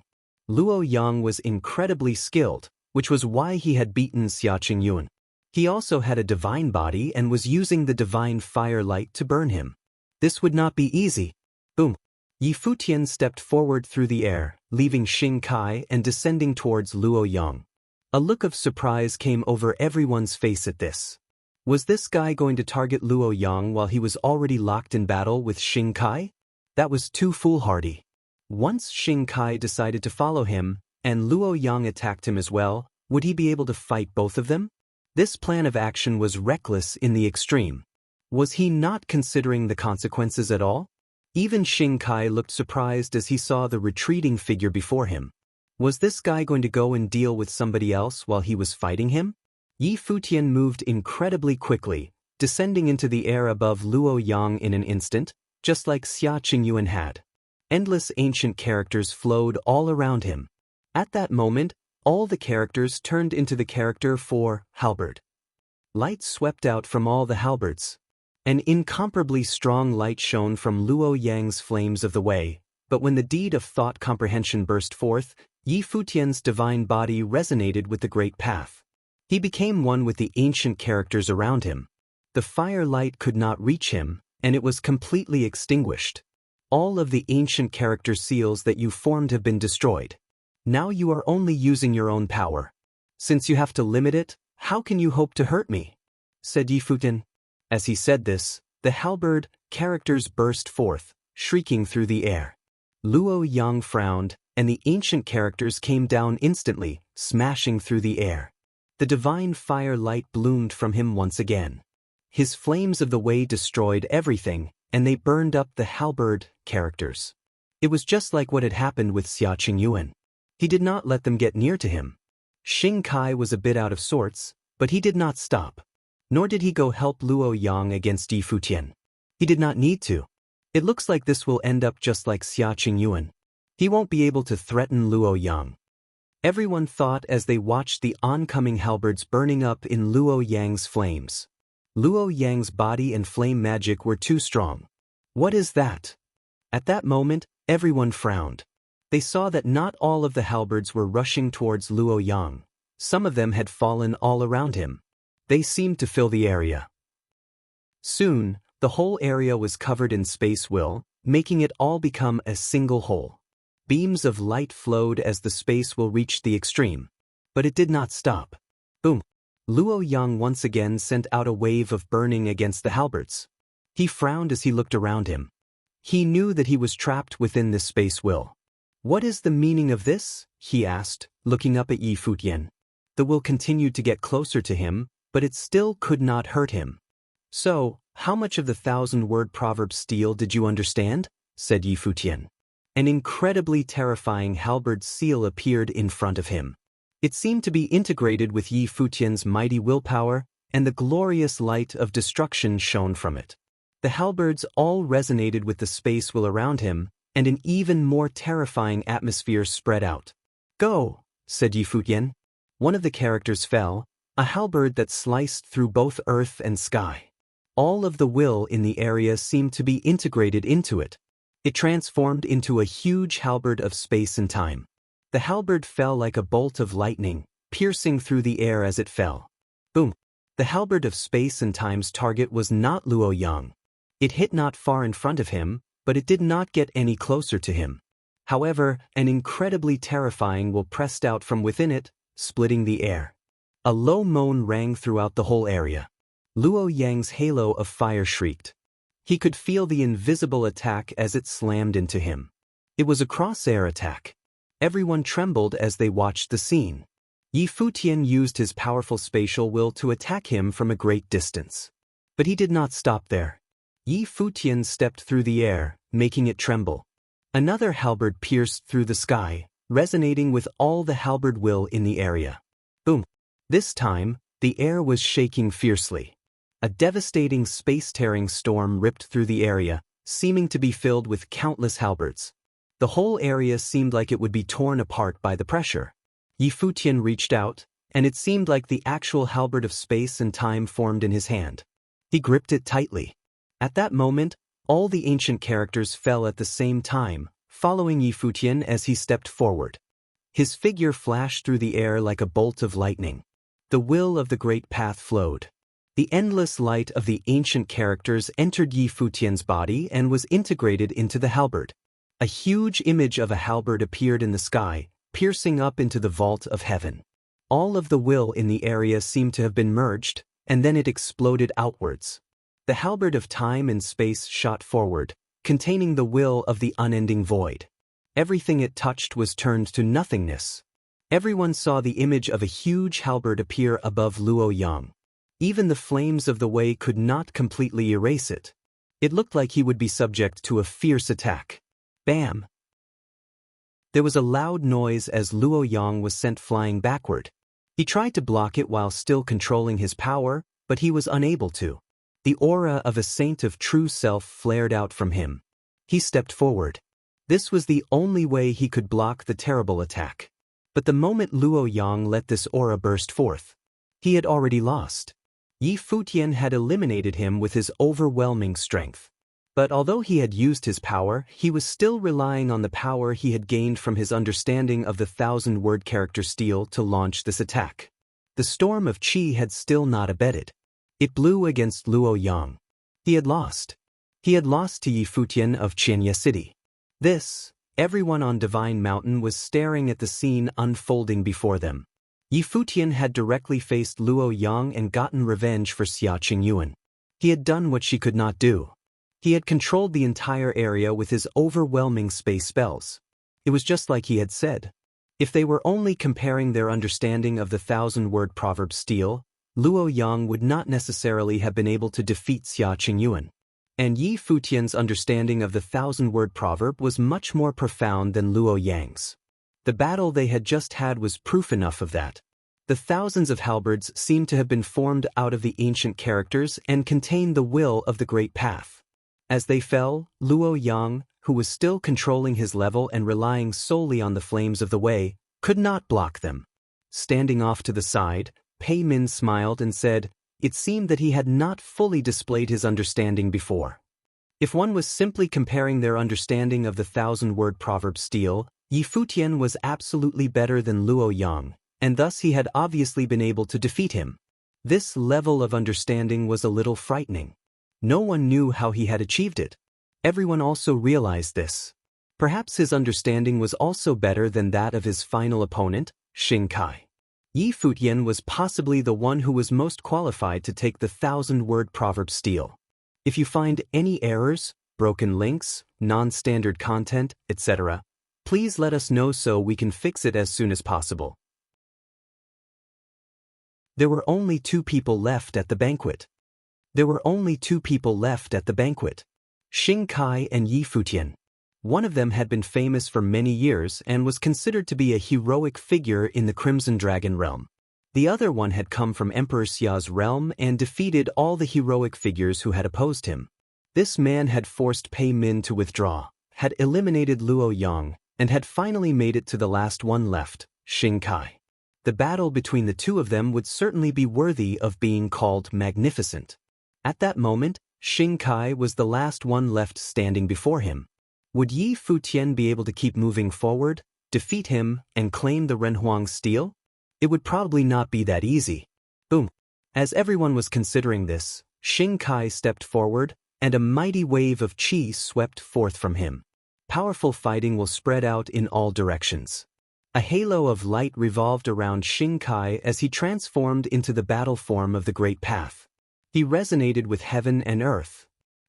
Luo Yang was incredibly skilled, which was why he had beaten Xia Qingyuan. He also had a divine body and was using the divine fire light to burn him. This would not be easy. Boom! Yi Futian stepped forward through the air, leaving Xing Kai and descending towards Luo Yang. A look of surprise came over everyone's face at this. Was this guy going to target Luo Yang while he was already locked in battle with Xing Kai? That was too foolhardy. Once Xing Kai decided to follow him, and Luo Yang attacked him as well, would he be able to fight both of them? This plan of action was reckless in the extreme. Was he not considering the consequences at all? Even Xing Kai looked surprised as he saw the retreating figure before him. Was this guy going to go and deal with somebody else while he was fighting him? Yi Futian moved incredibly quickly, descending into the air above Luo Yang in an instant, just like Xia Qingyuan had. Endless ancient characters flowed all around him. At that moment, all the characters turned into the character for halberd. Light swept out from all the halberds. An incomparably strong light shone from Luo Yang's flames of the way, but when the deed of thought comprehension burst forth, Yi Futian's divine body resonated with the great path. He became one with the ancient characters around him. The fire light could not reach him, and it was completely extinguished. All of the ancient character seals that you formed have been destroyed. Now you are only using your own power. Since you have to limit it, how can you hope to hurt me? Said Yi Futian. As he said this, the halberd characters burst forth, shrieking through the air. Luo Yang frowned, and the ancient characters came down instantly, smashing through the air. The divine fire light bloomed from him once again. His flames of the way destroyed everything, and they burned up the halberd characters. It was just like what had happened with Xia Qingyuan. He did not let them get near to him. Xing Kai was a bit out of sorts, but he did not stop. Nor did he go help Luo Yang against Yi Futian. He did not need to. It looks like this will end up just like Xia Qingyuan. He won't be able to threaten Luo Yang. Everyone thought as they watched the oncoming halberds burning up in Luo Yang's flames. Luo Yang's body and flame magic were too strong. What is that? At that moment, everyone frowned. They saw that not all of the halberds were rushing towards Luo Yang. Some of them had fallen all around him. They seemed to fill the area. Soon, the whole area was covered in space will, making it all become a single whole. Beams of light flowed as the space will reached the extreme. But it did not stop. Boom! Luo Yang once again sent out a wave of burning against the halberds. He frowned as he looked around him. He knew that he was trapped within this space will. What is the meaning of this? He asked, looking up at Yi Futian. The will continued to get closer to him, but it still could not hurt him. So, how much of the 1,000-word proverb stele did you understand? Said Yi Futian. An incredibly terrifying halberd seal appeared in front of him. It seemed to be integrated with Yi Futian's mighty willpower, and the glorious light of destruction shone from it. The halberds all resonated with the space will around him, and an even more terrifying atmosphere spread out. Go, said Yi Futian. One of the characters fell, a halberd that sliced through both earth and sky. All of the will in the area seemed to be integrated into it. It transformed into a huge halberd of space and time. The halberd fell like a bolt of lightning, piercing through the air as it fell. Boom! The halberd of space and time's target was not Luo Yang. It hit not far in front of him, but it did not get any closer to him. However, an incredibly terrifying will pressed out from within it, splitting the air. A low moan rang throughout the whole area. Luo Yang's halo of fire shrieked. He could feel the invisible attack as it slammed into him. It was a cross-air attack. Everyone trembled as they watched the scene. Futian used his powerful spatial will to attack him from a great distance. But he did not stop there. Futian stepped through the air, making it tremble. Another halberd pierced through the sky, resonating with all the halberd will in the area. Boom! This time, the air was shaking fiercely. A devastating space-tearing storm ripped through the area, seeming to be filled with countless halberds. The whole area seemed like it would be torn apart by the pressure. Futian reached out, and it seemed like the actual halberd of space and time formed in his hand. He gripped it tightly. At that moment, all the ancient characters fell at the same time, following Futian as he stepped forward. His figure flashed through the air like a bolt of lightning. The will of the great path flowed. The endless light of the ancient characters entered Futian's body and was integrated into the halberd. A huge image of a halberd appeared in the sky, piercing up into the vault of heaven. All of the will in the area seemed to have been merged, and then it exploded outwards. The halberd of time and space shot forward, containing the will of the unending void. Everything it touched was turned to nothingness. Everyone saw the image of a huge halberd appear above Luo Yang. Even the flames of the way could not completely erase it. It looked like he would be subject to a fierce attack. Bam! There was a loud noise as Luo Yang was sent flying backward. He tried to block it while still controlling his power, but he was unable to. The aura of a saint of true self flared out from him. He stepped forward. This was the only way he could block the terrible attack. But the moment Luo Yang let this aura burst forth, he had already lost. Futian had eliminated him with his overwhelming strength. But although he had used his power, he was still relying on the power he had gained from his understanding of the 1,000-word character steel to launch this attack. The storm of Qi had still not abated. It blew against Luo Yang. He had lost. He had lost to Futian of Qianya City. Everyone on Divine Mountain was staring at the scene unfolding before them. Futian had directly faced Luo Yang and gotten revenge for Xia Qingyuan. He had done what she could not do. He had controlled the entire area with his overwhelming space spells. It was just like he had said. If they were only comparing their understanding of the 1,000-word proverb steel, Luo Yang would not necessarily have been able to defeat Xia Qingyuan. And Futian's understanding of the 1,000-word proverb was much more profound than Luo Yang's. The battle they had just had was proof enough of that. The thousands of halberds seemed to have been formed out of the ancient characters and contained the will of the great path. As they fell, Luo Yang, who was still controlling his level and relying solely on the flames of the way, could not block them. Standing off to the side, Pei Min smiled and said, it seemed that he had not fully displayed his understanding before. If one was simply comparing their understanding of the 1,000-word proverb steel, Futian was absolutely better than Luo Yang, and thus he had obviously been able to defeat him. This level of understanding was a little frightening. No one knew how he had achieved it. Everyone also realized this. Perhaps his understanding was also better than that of his final opponent, Xing Kai. Futian was possibly the one who was most qualified to take the 1,000-word proverb steel. If you find any errors, broken links, non-standard content, etc., please let us know so we can fix it as soon as possible. There were only 2 people left at the banquet. Xing Kai and Futian. One of them had been famous for many years and was considered to be a heroic figure in the Crimson Dragon realm. The other one had come from Emperor Xia's realm and defeated all the heroic figures who had opposed him. This man had forced Pei Min to withdraw, had eliminated Luo Yang, and had finally made it to the last one left, Xing Kai. The battle between the two of them would certainly be worthy of being called magnificent. At that moment, Xing Kai was the last one left standing before him. Would Futian be able to keep moving forward, defeat him, and claim the Renhuang steel? It would probably not be that easy. Boom! As everyone was considering this, Xing Kai stepped forward, and a mighty wave of qi swept forth from him. Powerful fighting will spread out in all directions. A halo of light revolved around Xing Kai as he transformed into the battle form of the Great Path. He resonated with heaven and earth.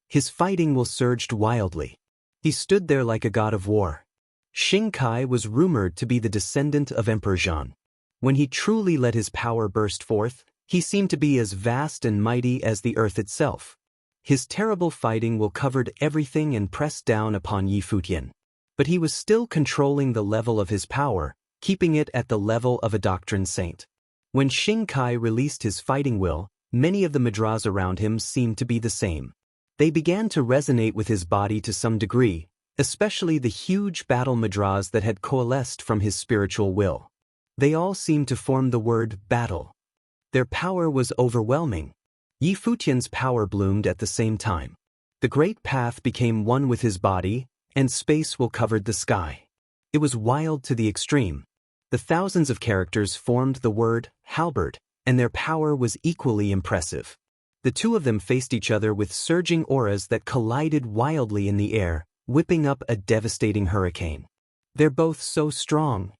His fighting will surged wildly. He stood there like a god of war. Xing Kai was rumored to be the descendant of Emperor Zhan. When he truly let his power burst forth, he seemed to be as vast and mighty as the earth itself. His terrible fighting will covered everything and pressed down upon Yi Futian. But he was still controlling the level of his power, keeping it at the level of a doctrine saint. When Xing Kai released his fighting will, many of the mudras around him seemed to be the same. They began to resonate with his body to some degree, especially the huge battle mudras that had coalesced from his spiritual will. They all seemed to form the word battle. Their power was overwhelming. Yi Futian's power bloomed at the same time. The Great Path became one with his body, and space will covered the sky. It was wild to the extreme. The thousands of characters formed the word halberd, and their power was equally impressive. The two of them faced each other with surging auras that collided wildly in the air, whipping up a devastating hurricane. They're both so strong.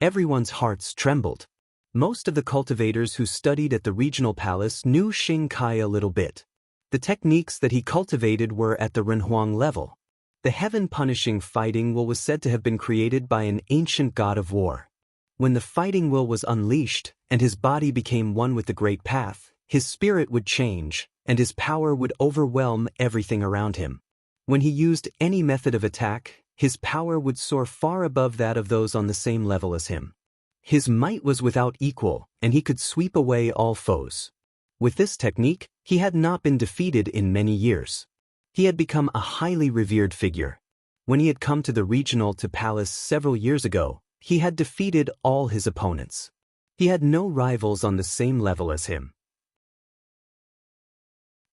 Everyone's hearts trembled. Most of the cultivators who studied at the regional palace knew Xing Kai a little bit. The techniques that he cultivated were at the Renhuang level. The heaven-punishing fighting will was said to have been created by an ancient god of war. When the fighting will was unleashed, and his body became one with the Great Path, his spirit would change, and his power would overwhelm everything around him. When he used any method of attack, his power would soar far above that of those on the same level as him. His might was without equal, and he could sweep away all foes. With this technique, he had not been defeated in many years. He had become a highly revered figure. When he had come to the regional to palace several years ago, he had defeated all his opponents. He had no rivals on the same level as him.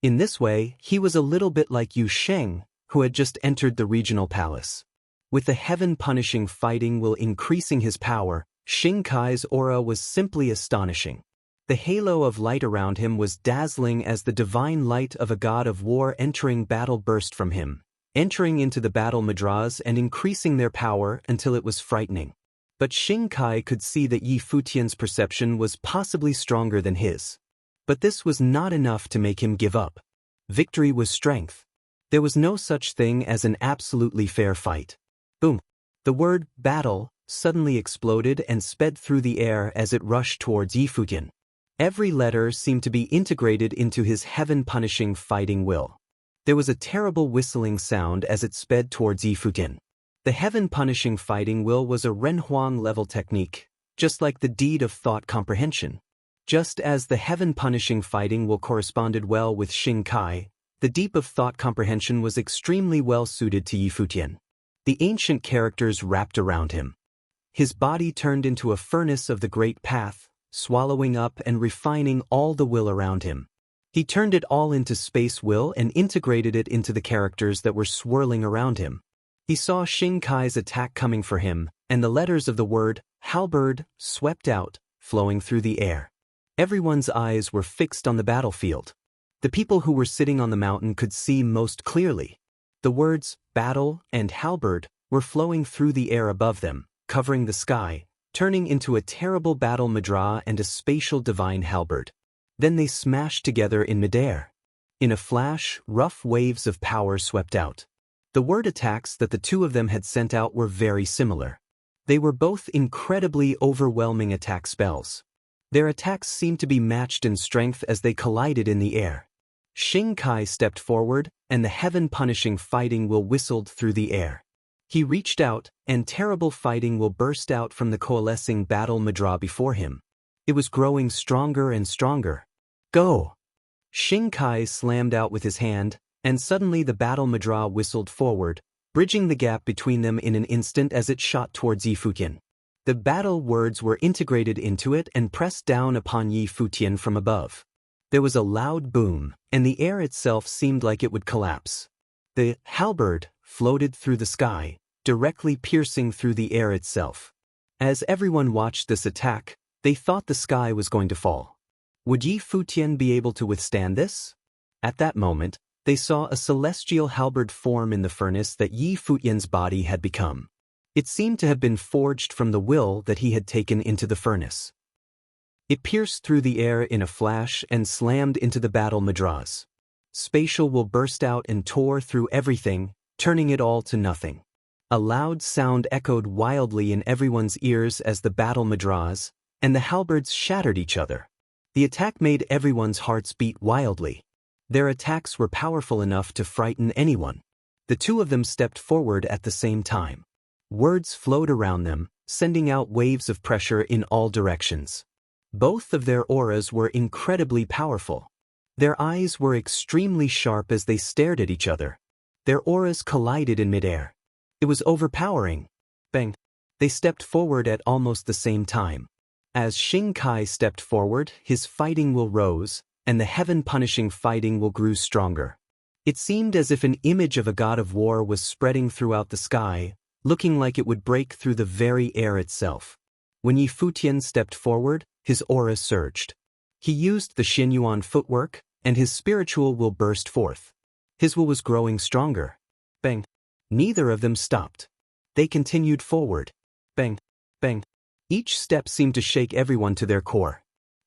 In this way, he was a little bit like Yu Sheng, who had just entered the regional palace. With the heaven-punishing fighting will increasing his power, Xing Kai's aura was simply astonishing. The halo of light around him was dazzling as the divine light of a god of war entering battle burst from him, entering into the battle mudras and increasing their power until it was frightening. But Xing Kai could see that Yi Futian's perception was possibly stronger than his. But this was not enough to make him give up. Victory was strength. There was no such thing as an absolutely fair fight. Boom! The word battle suddenly exploded and sped through the air as it rushed towards Yi Futian. Every letter seemed to be integrated into his heaven-punishing fighting will. There was a terrible whistling sound as it sped towards Yi Futian. The heaven-punishing fighting will was a Renhuang-level technique, just like the deed of thought comprehension. Just as the heaven-punishing fighting will corresponded well with Xing Kai, the deep of thought comprehension was extremely well suited to Yi Futian. The ancient characters wrapped around him. His body turned into a furnace of the Great Path, swallowing up and refining all the will around him. He turned it all into space will and integrated it into the characters that were swirling around him. He saw Xing Kai's attack coming for him, and the letters of the word halberd swept out, flowing through the air. Everyone's eyes were fixed on the battlefield. The people who were sitting on the mountain could see most clearly. The words battle and halberd were flowing through the air above them, covering the sky, turning into a terrible battle mudra and a spatial divine halberd. Then they smashed together in midair. In a flash, rough waves of power swept out. The word attacks that the two of them had sent out were very similar. They were both incredibly overwhelming attack spells. Their attacks seemed to be matched in strength as they collided in the air. Xing Kai stepped forward, and the heaven-punishing fighting will whistled through the air. He reached out, and terrible fighting will burst out from the coalescing battle mudra before him. It was growing stronger and stronger. Go! Xing Kai slammed out with his hand, and suddenly the battle mudra whistled forward, bridging the gap between them in an instant as it shot towards Yi Futian. The battle words were integrated into it and pressed down upon Yi Futian from above. There was a loud boom, and the air itself seemed like it would collapse. The halberd floated through the sky, directly piercing through the air itself. As everyone watched this attack, they thought the sky was going to fall. Would Yi Futian be able to withstand this? At that moment, they saw a celestial halberd form in the furnace that Yi Futian's body had become. It seemed to have been forged from the will that he had taken into the furnace. It pierced through the air in a flash and slammed into the battle madras. Spatial will burst out and tore through everything, turning it all to nothing. A loud sound echoed wildly in everyone's ears as the battle madras and the halberds shattered each other. The attack made everyone's hearts beat wildly. Their attacks were powerful enough to frighten anyone. The two of them stepped forward at the same time. Words flowed around them, sending out waves of pressure in all directions. Both of their auras were incredibly powerful. Their eyes were extremely sharp as they stared at each other. Their auras collided in midair. It was overpowering. Bang! They stepped forward at almost the same time. As Xing Kai stepped forward, his fighting will rose, and the heaven-punishing fighting will grew stronger. It seemed as if an image of a god of war was spreading throughout the sky, looking like it would break through the very air itself. When Yi Futian stepped forward, his aura surged. He used the Xinyuan footwork, and his spiritual will burst forth. His will was growing stronger. Bang! Neither of them stopped. They continued forward. Bang! Bang! Each step seemed to shake everyone to their core.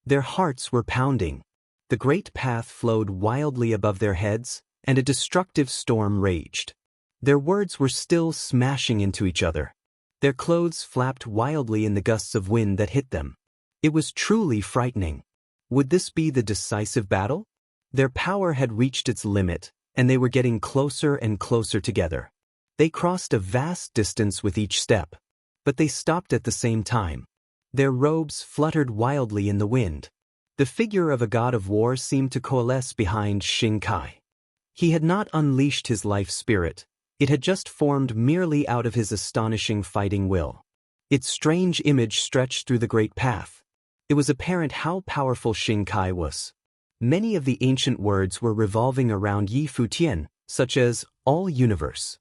Their hearts were pounding. The great path flowed wildly above their heads, and a destructive storm raged. Their words were still smashing into each other. Their clothes flapped wildly in the gusts of wind that hit them. It was truly frightening. Would this be the decisive battle? Their power had reached its limit, and they were getting closer and closer together. They crossed a vast distance with each step. But they stopped at the same time. Their robes fluttered wildly in the wind. The figure of a god of war seemed to coalesce behind Xing Kai. He had not unleashed his life spirit. It had just formed merely out of his astonishing fighting will. Its strange image stretched through the great path. It was apparent how powerful Xing Kai was. Many of the ancient words were revolving around Yi Futian, such as all universe.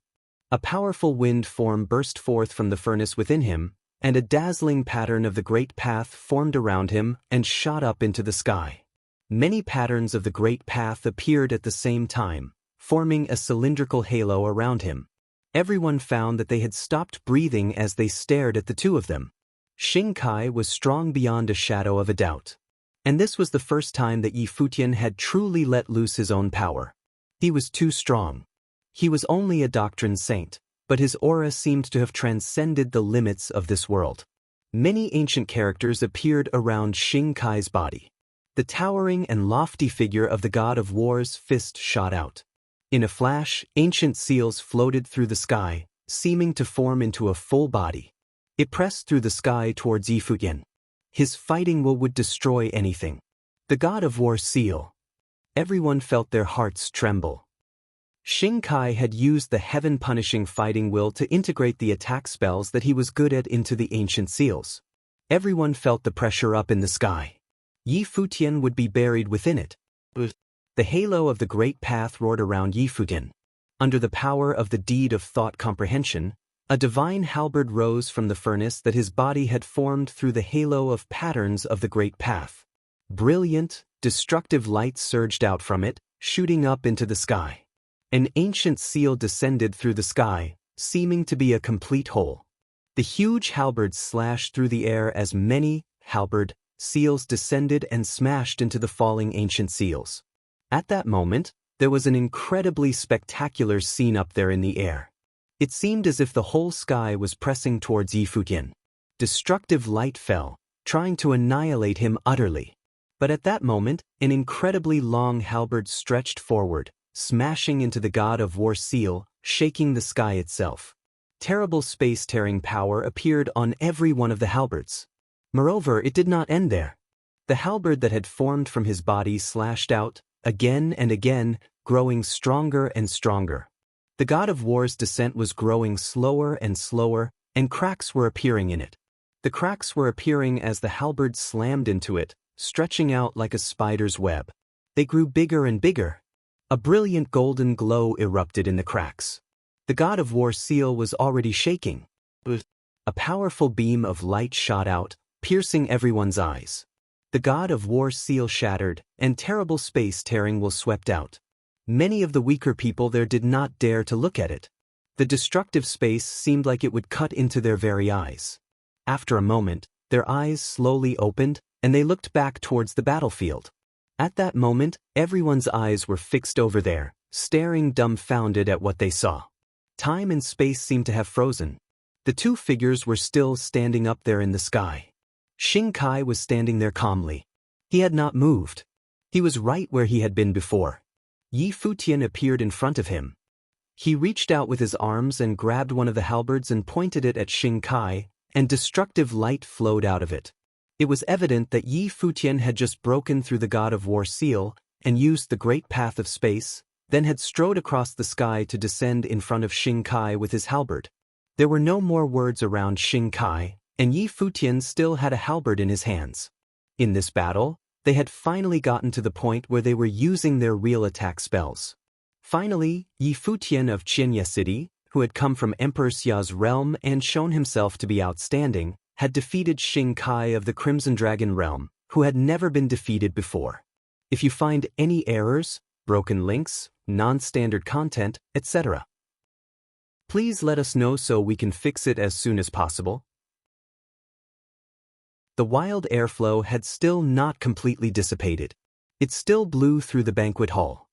A powerful wind form burst forth from the furnace within him, and a dazzling pattern of the great path formed around him and shot up into the sky. Many patterns of the great path appeared at the same time, forming a cylindrical halo around him. Everyone found that they had stopped breathing as they stared at the two of them. Xing Kai was strong beyond a shadow of a doubt. And this was the first time that Yi Futian had truly let loose his own power. He was too strong. He was only a doctrine saint, but his aura seemed to have transcended the limits of this world. Many ancient characters appeared around Xing Kai's body. The towering and lofty figure of the god of war's fist shot out. In a flash, ancient seals floated through the sky, seeming to form into a full body. It pressed through the sky towards Yi Futian. His fighting will would destroy anything. The god of war seal. Everyone felt their hearts tremble. Xing Kai had used the heaven-punishing fighting will to integrate the attack spells that he was good at into the ancient seals. Everyone felt the pressure up in the sky. Yi Futian would be buried within it. The halo of the great path roared around Yi Futian. Under the power of the deed of thought comprehension, a divine halberd rose from the furnace that his body had formed through the halo of patterns of the great path. Brilliant, destructive light surged out from it, shooting up into the sky. An ancient seal descended through the sky, seeming to be a complete whole. The huge halberd slashed through the air as many halberd seals descended and smashed into the falling ancient seals. At that moment, there was an incredibly spectacular scene up there in the air. It seemed as if the whole sky was pressing towards Yi Futian. Destructive light fell, trying to annihilate him utterly. But at that moment, an incredibly long halberd stretched forward, smashing into the god of war seal, shaking the sky itself. Terrible space-tearing power appeared on every one of the halberds. Moreover, it did not end there. The halberd that had formed from his body slashed out, again and again, growing stronger and stronger. The god of war's descent was growing slower and slower, and cracks were appearing in it. The cracks were appearing as the halberd slammed into it, stretching out like a spider's web. They grew bigger and bigger. A brilliant golden glow erupted in the cracks. The god of war seal was already shaking. A powerful beam of light shot out, piercing everyone's eyes. The god of war seal shattered, and terrible space tearing will swept out. Many of the weaker people there did not dare to look at it. The destructive space seemed like it would cut into their very eyes. After a moment, their eyes slowly opened, and they looked back towards the battlefield. At that moment, everyone's eyes were fixed over there, staring dumbfounded at what they saw. Time and space seemed to have frozen. The two figures were still standing up there in the sky. Xing Kai was standing there calmly. He had not moved. He was right where he had been before. Yi Futian appeared in front of him. He reached out with his arms and grabbed one of the halberds and pointed it at Xing Kai, and destructive light flowed out of it. It was evident that Yi Futian had just broken through the god of war seal and used the great path of space, then had strode across the sky to descend in front of Xing Kai with his halberd. There were no more words around Xing Kai, and Yi Futian still had a halberd in his hands. In this battle, they had finally gotten to the point where they were using their real attack spells. Finally, Yi Futian of Qianya City, who had come from Emperor Xia's realm and shown himself to be outstanding, had defeated Xing Kai of the Crimson Dragon realm, who had never been defeated before. If you find any errors, broken links, non-standard content, etc., please let us know so we can fix it as soon as possible. The wild airflow had still not completely dissipated. It still blew through the banquet hall.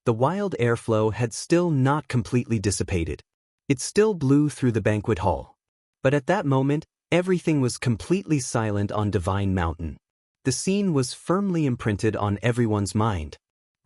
The wild airflow had still not completely dissipated. It still blew through the banquet hall. But at that moment, everything was completely silent on Divine Mountain. The scene was firmly imprinted on everyone's mind.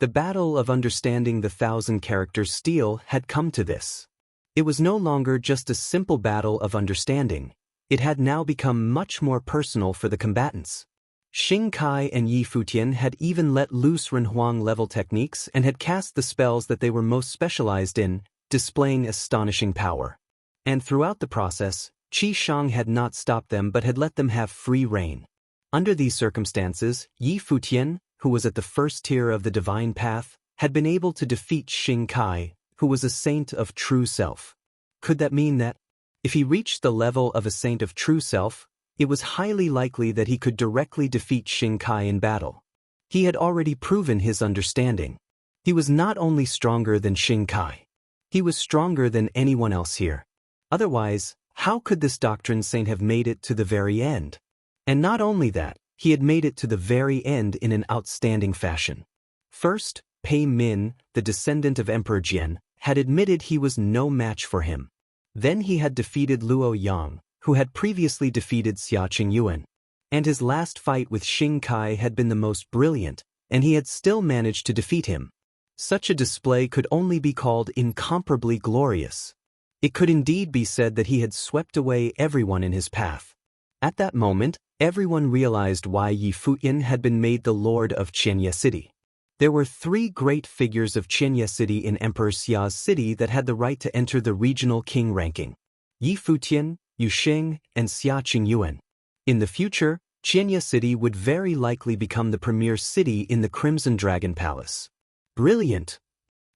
The battle of understanding the 1,000-character steel had come to this. It was no longer just a simple battle of understanding. It had now become much more personal for the combatants. Xing Kai and Yi Futian had even let loose Renhuang-level techniques and had cast the spells that they were most specialized in, displaying astonishing power. And throughout the process, Qi Shang had not stopped them but had let them have free rein. Under these circumstances, Yi Futian, who was at the first tier of the divine path, had been able to defeat Xing Kai, who was a saint of true self. Could that mean that, if he reached the level of a saint of true self, it was highly likely that he could directly defeat Xing Kai in battle? He had already proven his understanding. He was not only stronger than Xing Kai. He was stronger than anyone else here. Otherwise, how could this doctrine saint have made it to the very end? And not only that, he had made it to the very end in an outstanding fashion. First, Pei Min, the descendant of Emperor Jian, had admitted he was no match for him. Then he had defeated Luo Yang, who had previously defeated Xia Qingyuan. And his last fight with Xing Kai had been the most brilliant, and he had still managed to defeat him. Such a display could only be called incomparably glorious. It could indeed be said that he had swept away everyone in his path. At that moment, everyone realized why Yi Futian had been made the lord of Qianya City. There were 3 great figures of Qianya City in Emperor Xia's city that had the right to enter the regional king ranking: Yi Futian, Yu Xing, and Xia Qingyuan. In the future, Qianya City would very likely become the premier city in the Crimson Dragon Palace. Brilliant!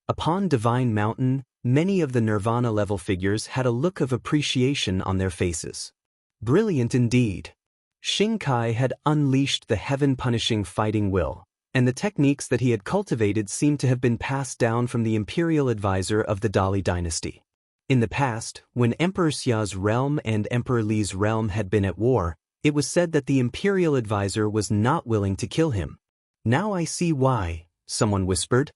Upon Divine Mountain, many of the Nirvana-level figures had a look of appreciation on their faces. Brilliant indeed. Xing Kai had unleashed the heaven-punishing fighting will, and the techniques that he had cultivated seemed to have been passed down from the imperial advisor of the Dali dynasty. In the past, when Emperor Xia's realm and Emperor Li's realm had been at war, it was said that the imperial advisor was not willing to kill him. Now I see why, someone whispered.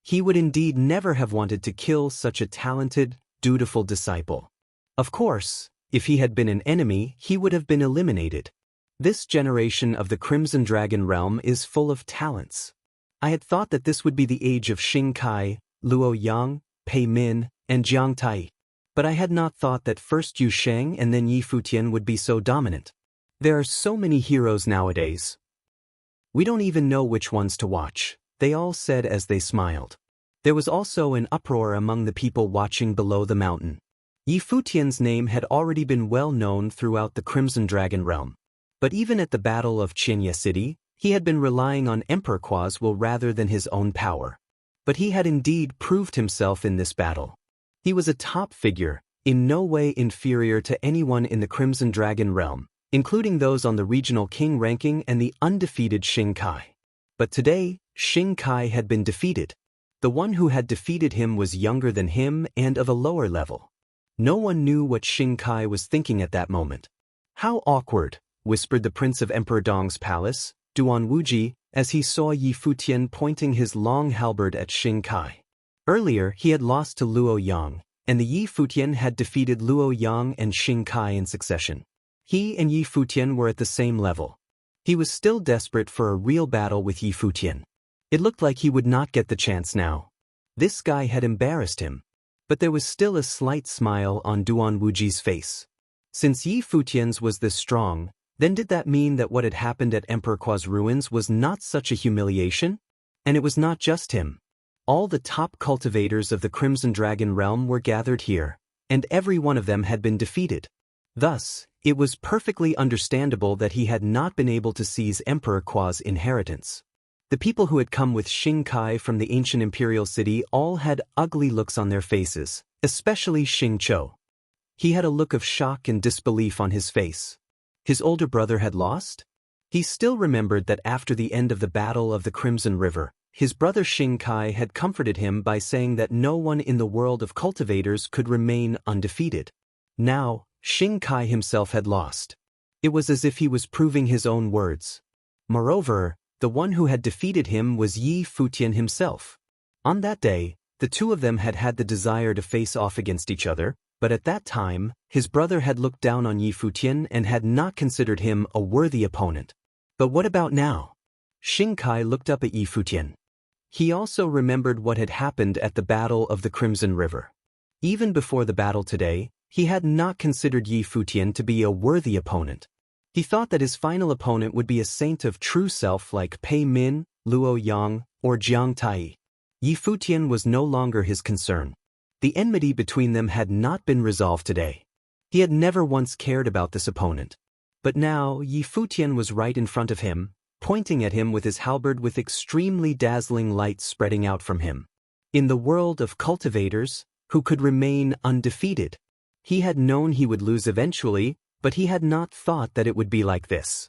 He would indeed never have wanted to kill such a talented, dutiful disciple. Of course, if he had been an enemy, he would have been eliminated. This generation of the Crimson Dragon realm is full of talents. I had thought that this would be the age of Xing Kai, Luo Yang, Pei Min, and Jiang Tai. But I had not thought that first Yu Sheng and then Yi Futian would be so dominant. There are so many heroes nowadays. We don't even know which ones to watch, they all said as they smiled. There was also an uproar among the people watching below the mountain. Yi Futian's name had already been well known throughout the Crimson Dragon realm. But even at the Battle of Qianya City, he had been relying on Emperor Qua's will rather than his own power. But he had indeed proved himself in this battle. He was a top figure, in no way inferior to anyone in the Crimson Dragon realm, including those on the regional king ranking and the undefeated Xing Kai. But today, Xing Kai had been defeated. The one who had defeated him was younger than him and of a lower level. No one knew what Xing Kai was thinking at that moment. "How awkward," whispered the prince of Emperor Dong's palace, Duan Wuji, as he saw Yi Futian pointing his long halberd at Xing Kai. Earlier, he had lost to Luo Yang, and the Yi Futian had defeated Luo Yang and Xing Kai in succession. He and Yi Futian were at the same level. He was still desperate for a real battle with Yi Futian. It looked like he would not get the chance now. This guy had embarrassed him. But there was still a slight smile on Duan Wuji's face. Since Yi Futian's was this strong, then did that mean that what had happened at Emperor Qua's ruins was not such a humiliation? And it was not just him. All the top cultivators of the Crimson Dragon realm were gathered here, and every one of them had been defeated. Thus, it was perfectly understandable that he had not been able to seize Emperor Qua's inheritance. The people who had come with Xing Kai from the ancient imperial city all had ugly looks on their faces, especially Xing Chou. He had a look of shock and disbelief on his face. His older brother had lost? He still remembered that after the end of the Battle of the Crimson River, his brother Xing Kai had comforted him by saying that no one in the world of cultivators could remain undefeated. Now, Xing Kai himself had lost. It was as if he was proving his own words. Moreover, the one who had defeated him was Yi Futian himself. On that day, the two of them had had the desire to face off against each other, but at that time, his brother had looked down on Yi Futian and had not considered him a worthy opponent. But what about now? Xing Kai looked up at Yi Futian. He also remembered what had happened at the Battle of the Crimson River. Even before the battle today, he had not considered Yi Futian to be a worthy opponent. He thought that his final opponent would be a saint of true self like Pei Min, Luo Yang, or Jiang Tai. Yi Futian was no longer his concern. The enmity between them had not been resolved today. He had never once cared about this opponent. But now, Yi Futian was right in front of him, pointing at him with his halberd with extremely dazzling light spreading out from him. In the world of cultivators, who could remain undefeated? He had known he would lose eventually, but he had not thought that it would be like this.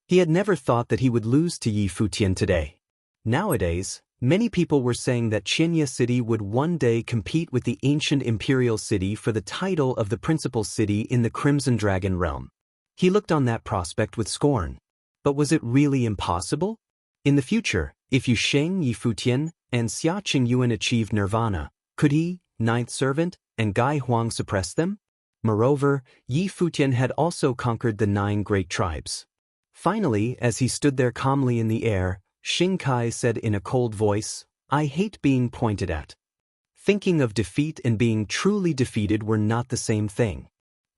He had never thought that he would lose to Yi Futian today. Nowadays, many people were saying that Qianya City would one day compete with the ancient imperial city for the title of the principal city in the Crimson Dragon realm. He looked on that prospect with scorn. But was it really impossible? In the future, if Yu Sheng, Yi Futian, and Xia Qingyuan achieved nirvana, could he, Ninth Servant, and Gai Huang suppress them? Moreover, Yi Futian had also conquered the 9 great tribes. Finally, as he stood there calmly in the air, Xing Kai said in a cold voice, "I hate being pointed at." Thinking of defeat and being truly defeated were not the same thing.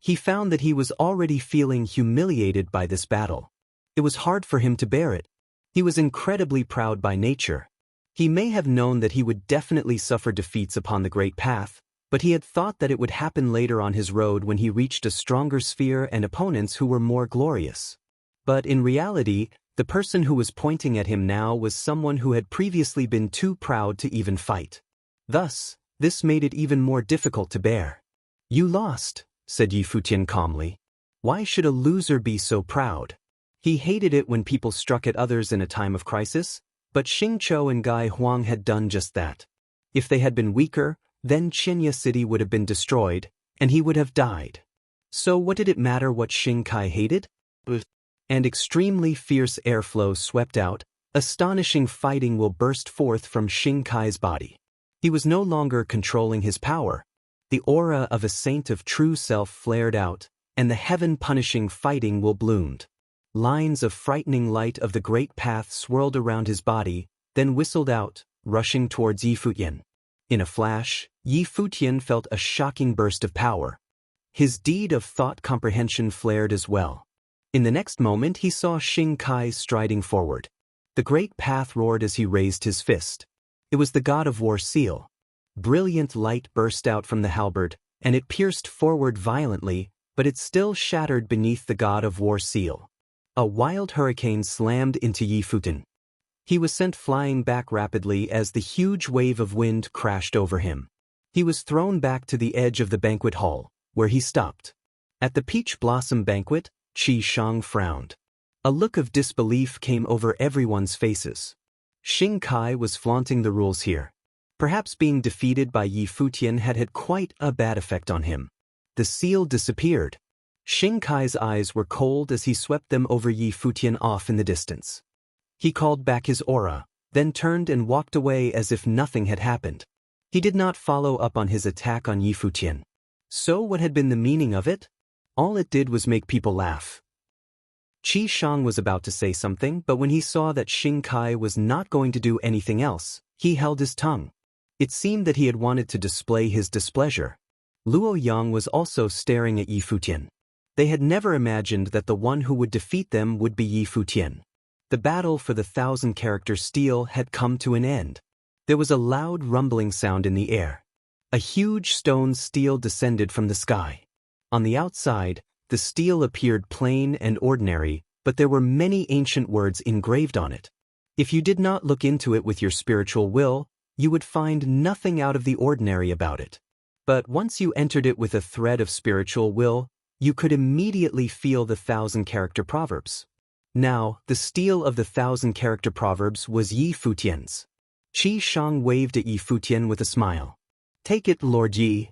He found that he was already feeling humiliated by this battle. It was hard for him to bear it. He was incredibly proud by nature. He may have known that he would definitely suffer defeats upon the great path, but he had thought that it would happen later on his road when he reached a stronger sphere and opponents who were more glorious. But in reality, the person who was pointing at him now was someone who had previously been too proud to even fight. Thus, this made it even more difficult to bear. "You lost," said Yi Futian calmly. Why should a loser be so proud? He hated it when people struck at others in a time of crisis, but Xing Chou and Gai Huang had done just that. If they had been weaker, then Qianya City would have been destroyed, and he would have died. So what did it matter what Xing Kai hated? And extremely fierce airflow swept out, astonishing fighting will burst forth from Xing Kai's body. He was no longer controlling his power. The aura of a saint of true self flared out, and the heaven-punishing fighting will bloomed. Lines of frightening light of the great path swirled around his body, then whistled out, rushing towards Yi Futian. In a flash, Yi Futian felt a shocking burst of power. His deed of thought comprehension flared as well. In the next moment he saw Xing Kai striding forward. The great path roared as he raised his fist. It was the god of war seal. Brilliant light burst out from the halberd, and it pierced forward violently, but it still shattered beneath the god of war seal. A wild hurricane slammed into Yi Futian. He was sent flying back rapidly as the huge wave of wind crashed over him. He was thrown back to the edge of the banquet hall, where he stopped. At the peach blossom banquet, Qi Shang frowned. A look of disbelief came over everyone's faces. Xing Kai was flaunting the rules here. Perhaps being defeated by Yi Futian had quite a bad effect on him. The seal disappeared. Xing Kai's eyes were cold as he swept them over Yi Futian off in the distance. He called back his aura, then turned and walked away as if nothing had happened. He did not follow up on his attack on Yi Futian. So what had been the meaning of it? All it did was make people laugh. Qi Shang was about to say something, but when he saw that Xing Kai was not going to do anything else, he held his tongue. It seemed that he had wanted to display his displeasure. Luo Yang was also staring at Yi Futian. They had never imagined that the one who would defeat them would be Yi Futian. The battle for the 1,000-character stele had come to an end. There was a loud rumbling sound in the air. A huge stone stele descended from the sky. On the outside, the stele appeared plain and ordinary, but there were many ancient words engraved on it. If you did not look into it with your spiritual will, you would find nothing out of the ordinary about it. But once you entered it with a thread of spiritual will, you could immediately feel the 1,000-character proverbs. Now, the stele of the 1,000-character proverbs was Yi Futian's. Qi Shang waved at Yi Futian with a smile. "Take it, Lord Yi."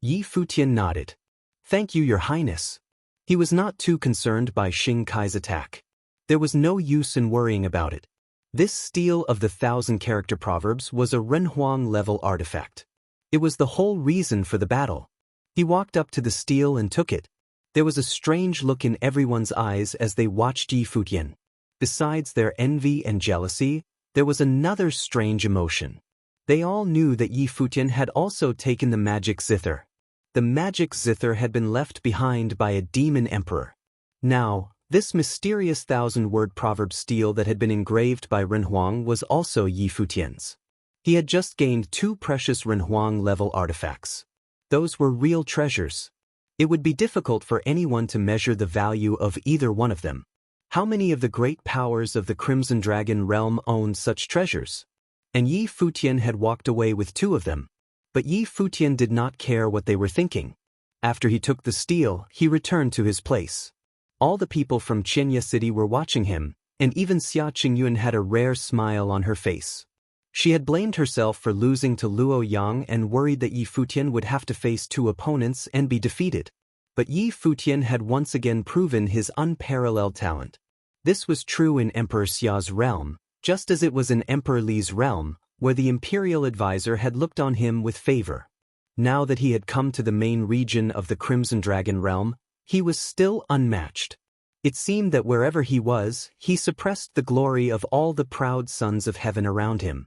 Yi Futian nodded. "Thank you, Your Highness." He was not too concerned by Xing Kai's attack. There was no use in worrying about it. This stele of the 1,000-character proverbs was a Renhuang-level artifact. It was the whole reason for the battle. He walked up to the stele and took it. There was a strange look in everyone's eyes as they watched Yi Futian. Besides their envy and jealousy, there was another strange emotion. They all knew that Yi Futian had also taken the magic zither. The magic zither had been left behind by a demon emperor. Now, this mysterious 1,000-word proverb stele that had been engraved by Renhuang was also Yi Futian's. He had just gained 2 precious Renhuang-level artifacts. Those were real treasures. It would be difficult for anyone to measure the value of either one of them. How many of the great powers of the Crimson Dragon realm owned such treasures? And Yi Futian had walked away with 2 of them. But Yi Futian did not care what they were thinking. After he took the stele, he returned to his place. All the people from Qinya City were watching him, and even Xia Qingyun had a rare smile on her face. She had blamed herself for losing to Luo Yang and worried that Yi Futian would have to face 2 opponents and be defeated. But Yi Futian had once again proven his unparalleled talent. This was true in Emperor Xia's realm, just as it was in Emperor Li's realm, where the imperial advisor had looked on him with favor. Now that he had come to the main region of the Crimson Dragon realm, he was still unmatched. It seemed that wherever he was, he suppressed the glory of all the proud sons of heaven around him.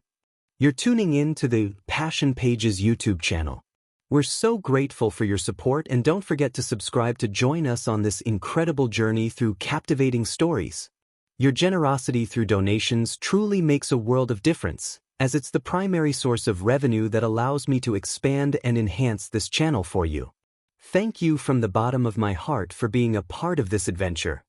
You're tuning in to the Passion Pages YouTube channel. We're so grateful for your support, and don't forget to subscribe to join us on this incredible journey through captivating stories. Your generosity through donations truly makes a world of difference, as it's the primary source of revenue that allows me to expand and enhance this channel for you. Thank you from the bottom of my heart for being a part of this adventure.